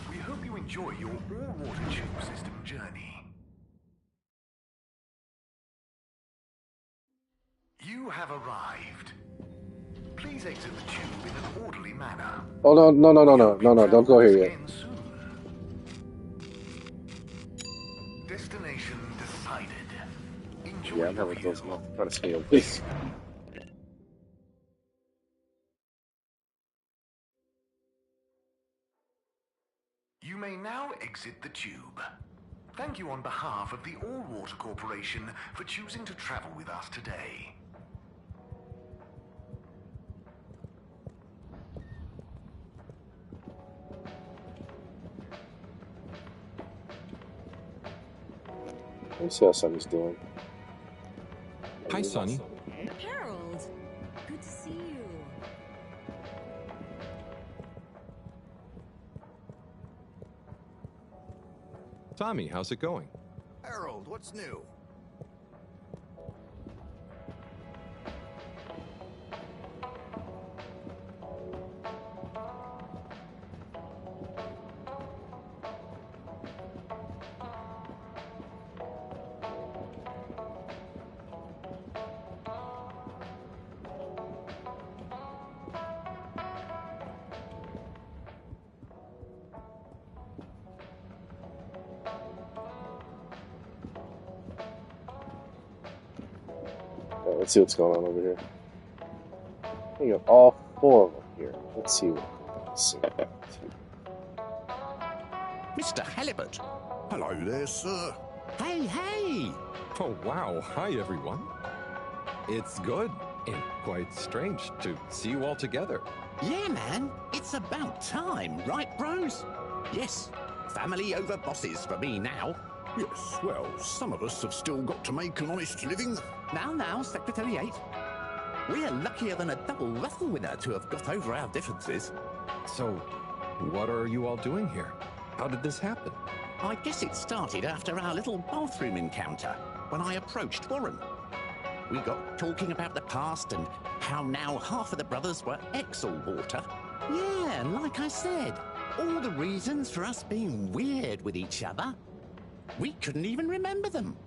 We hope you enjoy your all-water tube system journey. You have arrived. Please exit the tube in an orderly manner. Oh no, don't go here yet. Destination decided. Enjoy Yeah, I'm your having view. those mouth. Try to stay on, please. You may now exit the tube. Thank you on behalf of the All Water Corporation for choosing to travel with us today. Let me see how Sonny's doing. Hi, Sonny. Harold, good to see you. Tommy, how's it going? Harold, what's new? Let's see what's going on over here. We got all 4 of them here. Let's see what. Let's see. Mr. Halibut. Hello there, sir. Hey, hey! Oh, wow. Hi, everyone. It's good and quite strange to see you all together. Yeah, man. It's about time, right, bros? Yes. Family over bosses for me now. Yes, well, some of us have still got to make an honest living. Now, Secretary 8. We're luckier than a double ruffle winner to have got over our differences. So, what are you all doing here? How did this happen? I guess it started after our little bathroom encounter, when I approached Warren. We got talking about the past and how now half of the brothers were ex-All-Water. Yeah, like I said, all the reasons for us being weird with each other. We couldn't even remember them.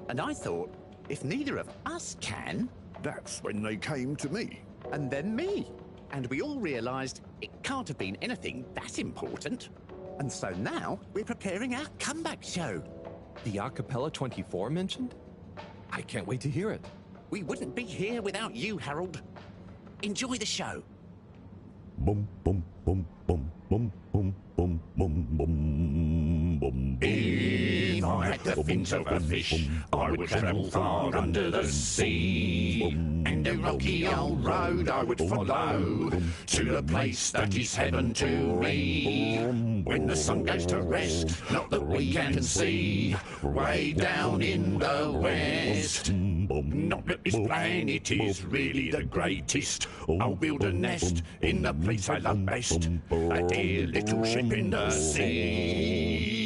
And I thought, if neither of us can... That's when they came to me. And then me. And we all realised it can't have been anything that important. And so now we're preparing our comeback show. The Acapella 24 mentioned? I can't wait to hear it. We wouldn't be here without you, Harold. Enjoy the show. Bum bum bum bum bum bum bum bum bum bum. If I had the fins of a fish, I would travel far under the sea. And a rocky old road I would follow to the place that is heaven to me. When the sun goes to rest, not that we can see, way down in the west. Not that this planet is really the greatest. I'll build a nest in the place I love best, a dear little ship in the sea.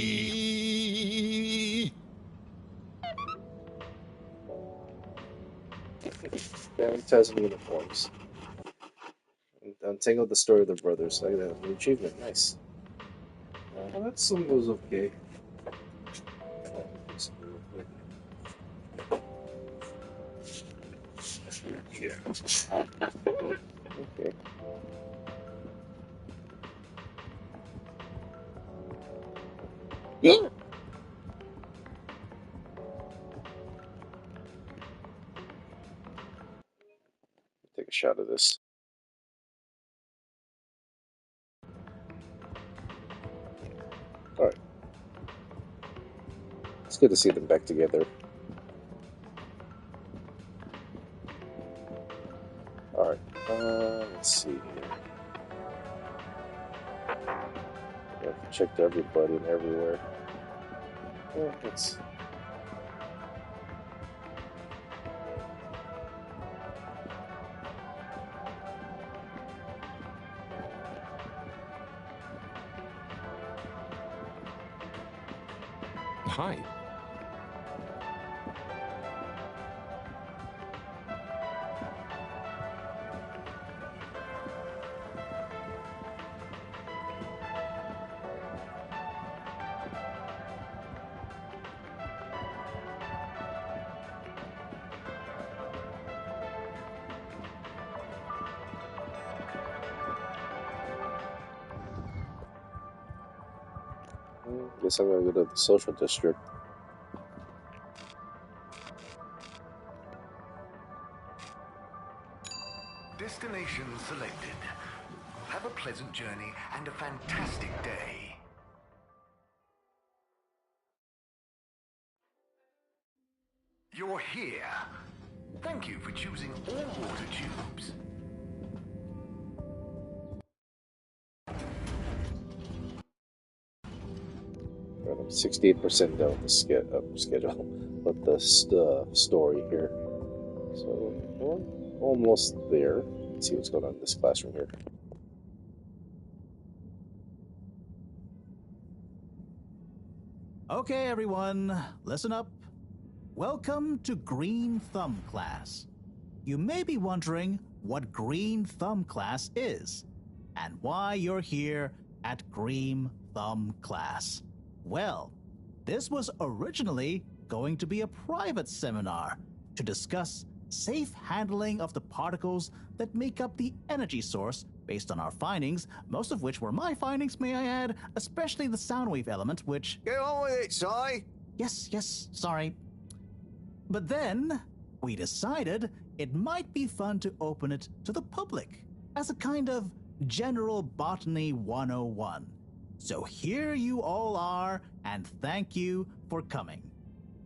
Ties and uniforms. Untangled the story of the brothers. Like that. An achievement. Nice. That some was okay. Yeah. Okay. Yeah. Take a shot of this. All right. It's good to see them back together. All right. Let's see here. I've checked everybody and everywhere. Let's. Hi. Guess I'm gonna go to the social district. Destination selected. Have a pleasant journey and a fantastic day. You're here. Thank you for choosing all water tubes. I'm 68% done with the schedule, but the story here. So, well, almost there. Let's see what's going on in this classroom here. Okay, everyone, listen up. Welcome to Green Thumb class. You may be wondering what Green Thumb class is and why you're here at Green Thumb class. Well, this was originally going to be a private seminar to discuss safe handling of the particles that make up the energy source based on our findings, most of which were my findings, may I add, especially the sound wave element, which... Get on with it, Si. Yes, sorry. But then, we decided it might be fun to open it to the public as a kind of general botany 101. So here you all are, and thank you for coming.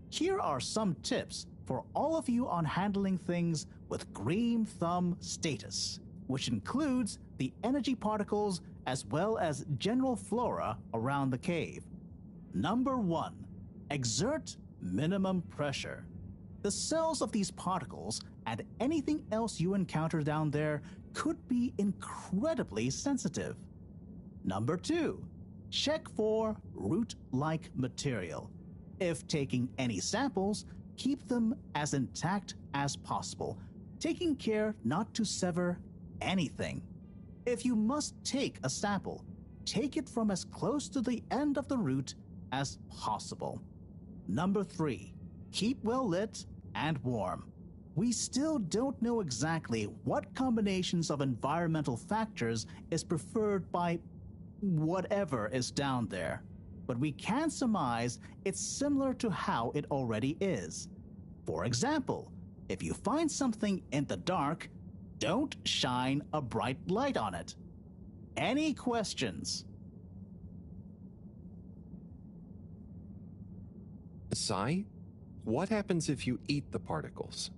Here are some tips for all of you on handling things with Green Thumb status, which includes the energy particles as well as general flora around the cave. Number 1, exert minimum pressure. The cells of these particles and anything else you encounter down there could be incredibly sensitive. Number 2, check for root-like material. If taking any samples, keep them as intact as possible, taking care not to sever anything. If you must take a sample, take it from as close to the end of the root as possible. Number 3, keep well lit and warm. We still don't know exactly what combinations of environmental factors is preferred by whatever is down there, but we can surmise it's similar to how it already is. For example, if you find something in the dark, don't shine a bright light on it. Any questions? Si, what happens if you eat the particles?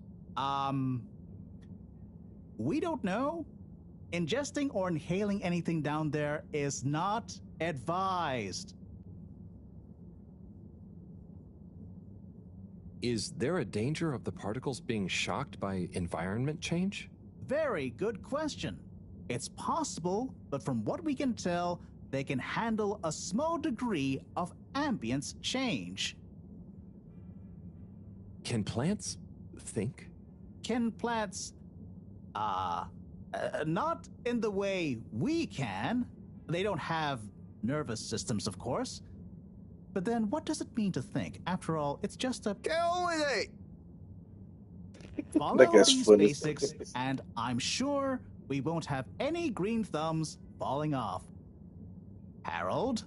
We don't know. Ingesting or inhaling anything down there is not advised. Is there a danger of the particles being shocked by environment change? Very good question. It's possible, but from what we can tell, they can handle a small degree of ambience change. Can plants think? Can plants Not in the way we can. They don't have nervous systems, of course. But then what does it mean to think? After all, it's just a... Get on with it! Follow That guy's these funny. basics, and I'm sure we won't have any green thumbs falling off. Harold,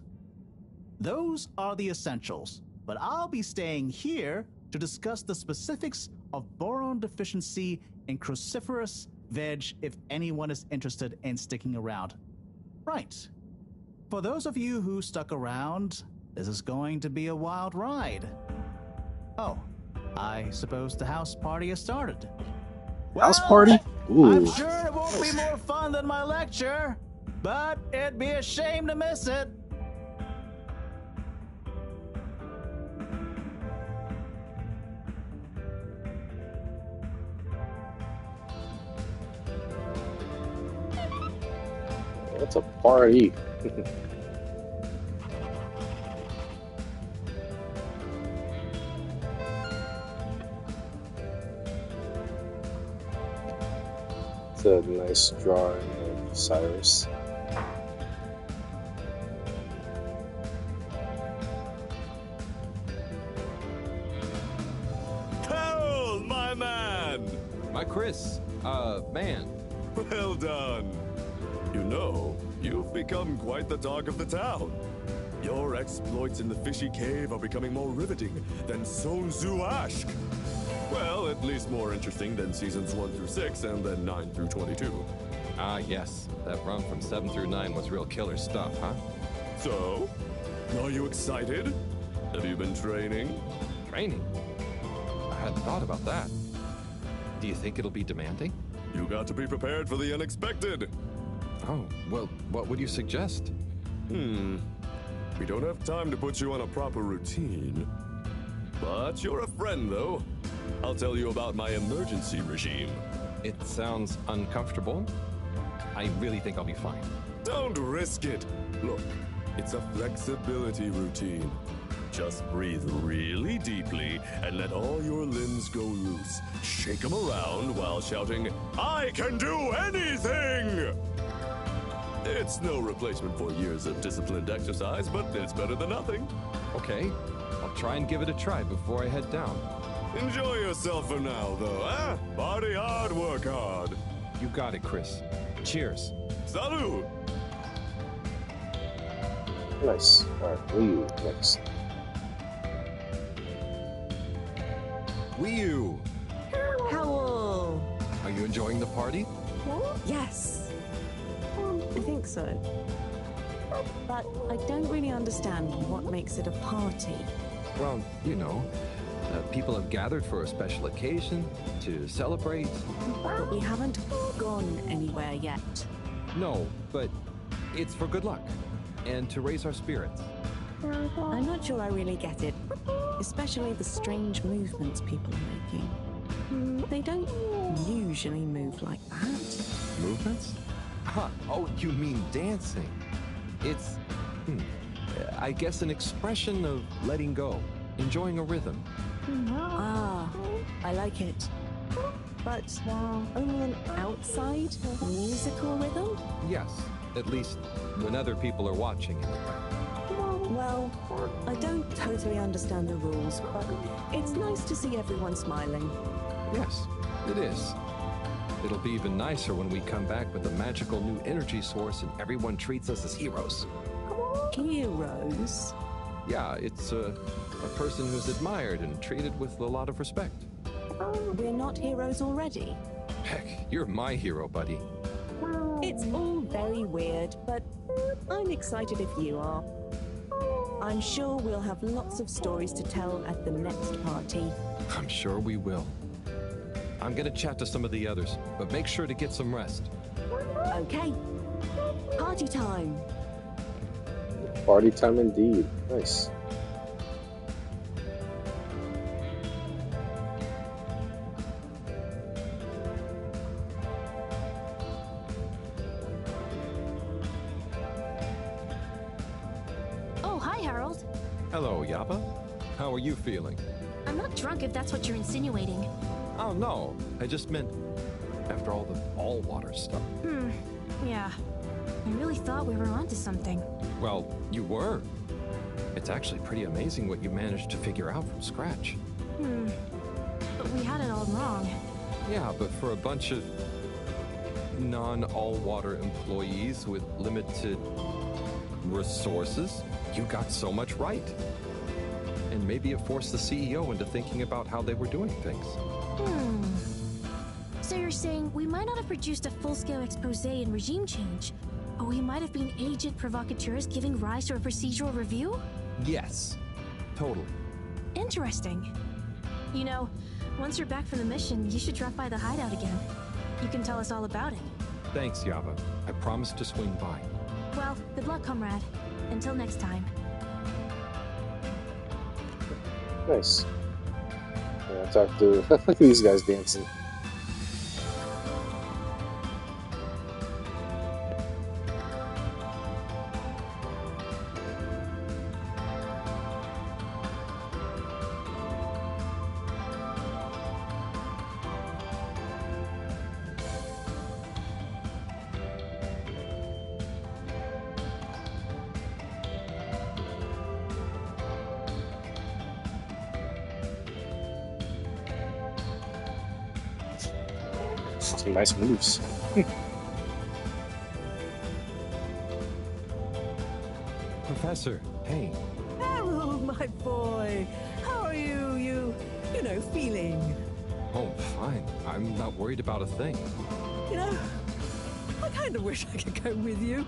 those are the essentials, but I'll be staying here to discuss the specifics of boron deficiency in cruciferous veg if anyone is interested in sticking around. Right. For those of you who stuck around, this is going to be a wild ride. Oh, I suppose the house party has started. House party? Ooh. I'm sure it won't be more fun than my lecture, but it'd be a shame to miss it. That's a party. It's a nice drawing of Cyrus. Harold, my man! My Chris, man. Well done. You know, you've become quite the talk of the town. Your exploits in the fishy cave are becoming more riveting than Sun Tzu Ashk. Well, at least more interesting than seasons 1 through 6 and then 9 through 22. Ah, yes. That run from 7 through 9 was real killer stuff, huh? So, are you excited? Have you been training? Training? I hadn't thought about that. Do you think it'll be demanding? You got to be prepared for the unexpected. Oh, well, what would you suggest? We don't have time to put you on a proper routine. But you're a friend, though. I'll tell you about my emergency regime. It sounds uncomfortable. I really think I'll be fine. Don't risk it. Look, it's a flexibility routine. Just breathe really deeply and let all your limbs go loose. Shake them around while shouting, "I can do anything!" It's no replacement for years of disciplined exercise, but it's better than nothing. Okay, I'll try and give it a try before I head down. Enjoy yourself for now, though, eh? Party hard, work hard. You got it, Chris. Cheers. Salud! Nice. Alright, Weeooo next. Weeooo! Howl! Are you enjoying the party? Yes. I think so. But I don't really understand what makes it a party. Well, you know, people have gathered for a special occasion to celebrate. But we haven't gone anywhere yet. No, but it's for good luck and to raise our spirits. I'm not sure I really get it, especially the strange movements people are making. They don't usually move like that. Movements? Huh. Oh, you mean dancing. It's, I guess, an expression of letting go, enjoying a rhythm. Ah, I like it. But only an outside musical rhythm? Yes, at least when other people are watching it. Well, I don't totally understand the rules, but it's nice to see everyone smiling. Yes, it is. It'll be even nicer when we come back with a magical new energy source and everyone treats us as heroes. Heroes? Yeah, it's a person who's admired and treated with a lot of respect. We're not heroes already? Heck, you're my hero, buddy. It's all very weird, but I'm excited if you are. I'm sure we'll have lots of stories to tell at the next party. I'm sure we will. I'm gonna chat to some of the others, but make sure to get some rest. Okay. Party time. Party time indeed. Nice. Oh, hi, Harold. Hello, Yappa. How are you feeling? I'm not drunk if that's what you're insinuating. Oh, no. I just meant after all the all-water stuff. Yeah. I really thought we were onto something. Well, you were. It's actually pretty amazing what you managed to figure out from scratch. But we had it all wrong. Yeah, but for a bunch of non-all-water employees with limited resources, you got so much right. And maybe it forced the CEO into thinking about how they were doing things. So you're saying we might not have produced a full-scale expose in regime change, but we might have been agent provocateurs giving rise to a procedural review? Yes, totally. Interesting. You know, once you're back from the mission, you should drop by the hideout again. You can tell us all about it. Thanks, Yava. I promise to swing by. Well, good luck, comrade. Until next time. Nice. Yeah, talk to look at these guys dancing. Some nice moves. Professor, hey. Harold, my boy. How are you? You know, feeling? Oh, fine. I'm not worried about a thing. You know, I kind of wish I could go with you.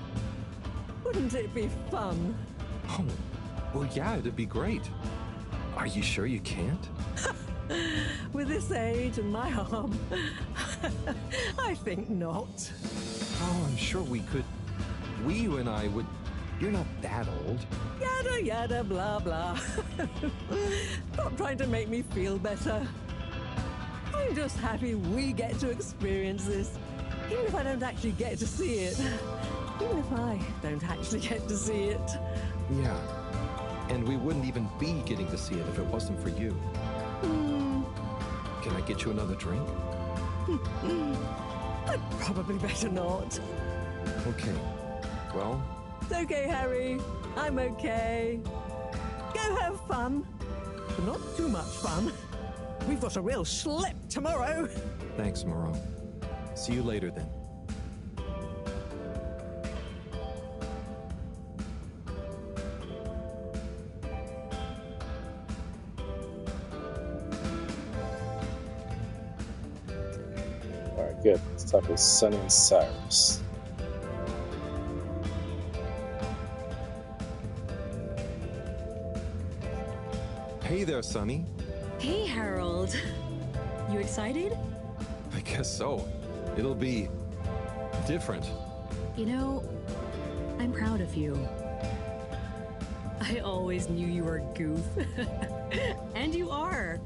Wouldn't it be fun? Oh, well, yeah, it'd be great. Are you sure you can't? With this age and my arm, I think not. Oh, I'm sure we could. Weeooo and I would. You're not that old. Yada yada blah blah. Stop trying to make me feel better. I'm just happy we get to experience this, even if I don't actually get to see it. Even if I don't actually get to see it. Yeah. And we wouldn't even be getting to see it if it wasn't for you. Can I get you another drink? I'd probably better not. Okay. Well... It's okay, Harry. I'm okay. Go have fun. But not too much fun. We've got a real schlep tomorrow. Thanks, Moreau. See you later, then. Alright, good. Let's talk with Sunny and Cyrus. Hey there, Sunny. Hey, Harold. You excited? I guess so. It'll be... different. You know, I'm proud of you. I always knew you were a goof. And you are.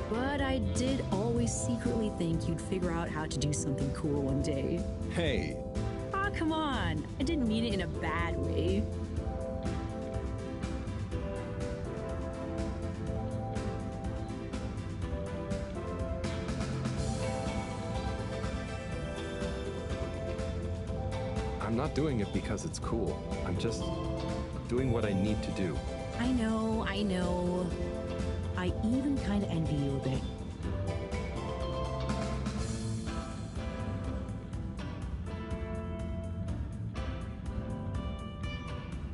But I did always secretly think you'd figure out how to do something cool one day. Hey. Ah, come on. I didn't mean it in a bad way. I'm not doing it because it's cool. I'm just doing what I need to do. I know, I know. I even kind of envy you a bit.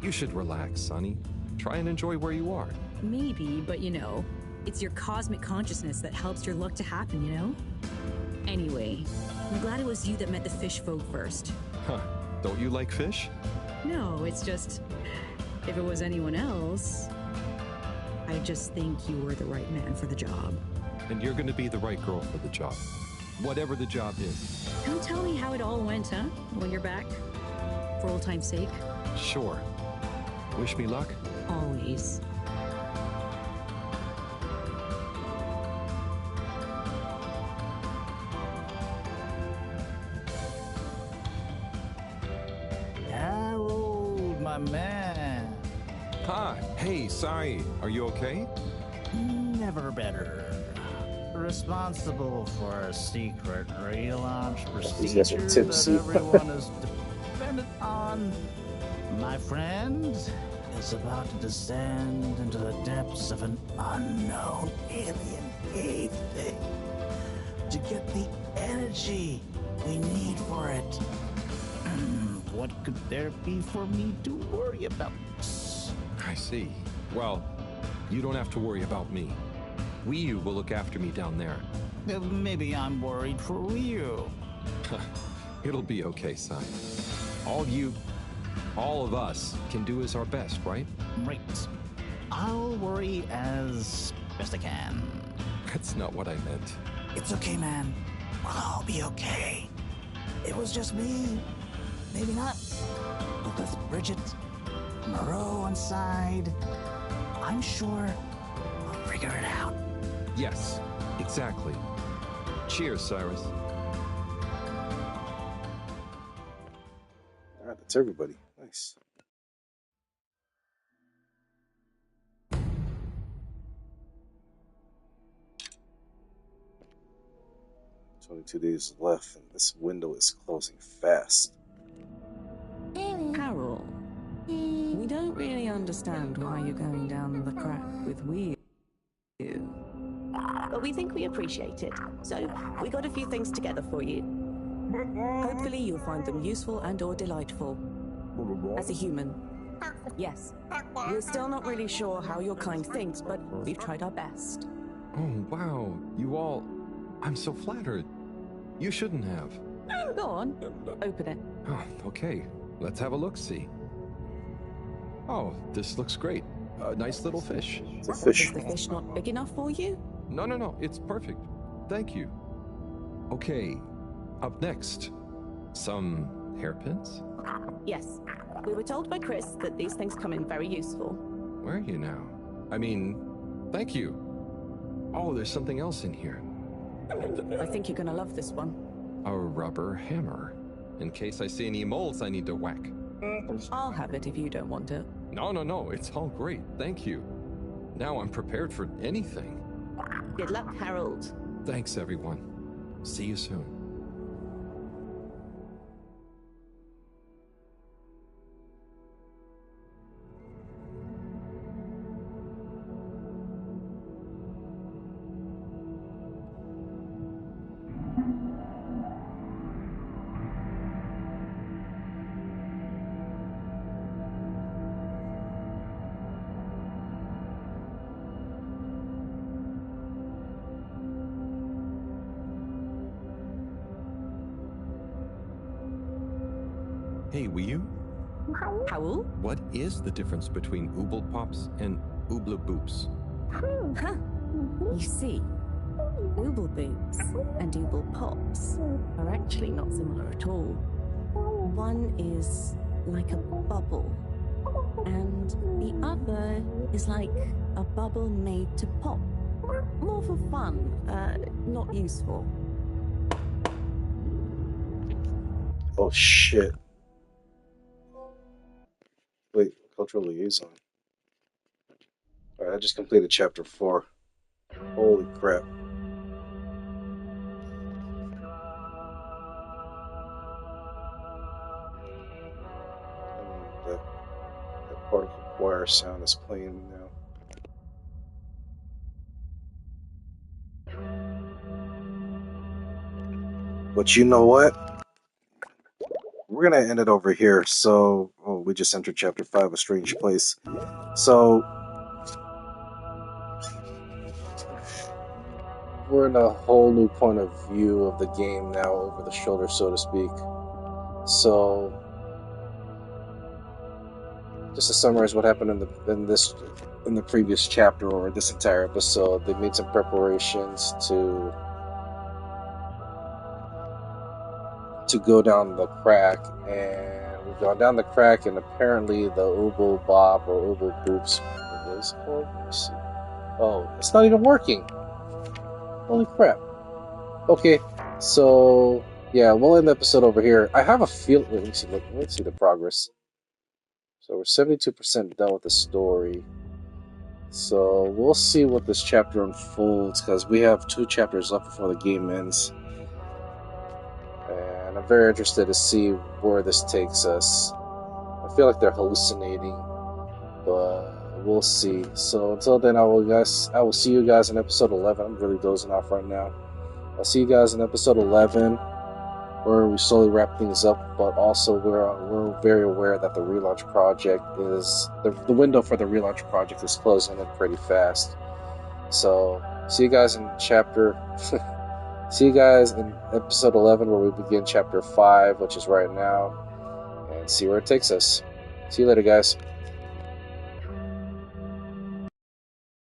You should relax, Sonny. Try and enjoy where you are. Maybe, but you know, it's your cosmic consciousness that helps your luck to happen, you know? Anyway, I'm glad it was you that met the fish folk first. Huh. Don't you like fish? No, it's just, if it was anyone else, I just think you were the right man for the job. And you're gonna be the right girl for the job. Whatever the job is. Come tell me how it all went, huh? When you're back? For old time's sake? Sure. Wish me luck? Always. Harold, my man. Hi. Hey, sorry. Are you okay? Never better. responsible for a secret relaunch These guys are procedure that tipsy. everyone is dependent on. My friend is about to descend into the depths of an unknown alien cave thing to get the energy we need for it. What could there be for me to worry about? I see. Well, you don't have to worry about me. Weeooo will look after me down there. Maybe I'm worried for Weeooo. It'll be okay, son. All of us can do is our best, right? Right. I'll worry as best I can. That's not what I meant. It's okay, man. We'll all be okay. It was just me. Maybe not. But with Bridget, Moreau on side, I'm sure we'll figure it out. Yes, exactly. Cheers, Cyrus. Alright, that's everybody. Nice. It's 22 days left, and this window is closing fast. Harold, we don't really understand why you're going down the crack with Weeooo. But we think we appreciate it, so we got a few things together for you. Hopefully you'll find them useful and or delightful. As a human. Yes, we're still not really sure how your kind thinks, but we've tried our best. Oh, wow. You all... I'm so flattered. You shouldn't have. Go on, open it. Oh, okay. Let's have a look-see. Oh, this looks great. A nice little fish. It's a fish. Is the fish not big enough for you? No. It's perfect. Thank you. Okay. Up next. Some hairpins? Yes. We were told by Chris that these things come in very useful. Where are you now? I mean, thank you. Oh, there's something else in here. I think you're gonna love this one. A rubber hammer. In case I see any moles I need to whack. I'll have it if you don't want it. No. It's all great. Thank you. Now I'm prepared for anything. Good luck, Harold. Thanks, everyone. See you soon. Hey, Weeooo? Howl? What is the difference between Ooblepops and Oobleboops? Huh. You see, Oobleboops and Ooblepops are actually not similar at all. One is like a bubble, and the other is like a bubble made to pop. More for fun, not useful. Oh shit. Wait, cultural liaison. Alright, I just completed chapter 4. Holy crap. That particle choir sound is playing now. But you know what? We're gonna end it over here. So, we just entered chapter 5, A Strange Place. So, we're in a whole new point of view of the game now, over the shoulder, so to speak. So, just to summarize what happened in the previous chapter or this entire episode, they made some preparations to go down the crack, and we've gone down the crack, and apparently the Ooblebop or Oobleboops, what is it called? Let me see. Oh, it's not even working. Holy crap. Okay, so yeah, we'll end the episode over here. I have a feel. Let me see the progress. So we're 72% done with the story. So we'll see what this chapter unfolds, because we have 2 chapters left before the game ends. And I'm very interested to see where this takes us. I feel like they're hallucinating, but we'll see. So until then, I will see you guys in episode 11. I'm really dozing off right now. I'll see you guys in episode 11, where we slowly wrap things up, but also we're very aware that the relaunch project is the window for the relaunch project is closing in pretty fast. So see you guys in see you guys in episode 11, where we begin chapter 5, which is right now, and see where it takes us. See you later, guys.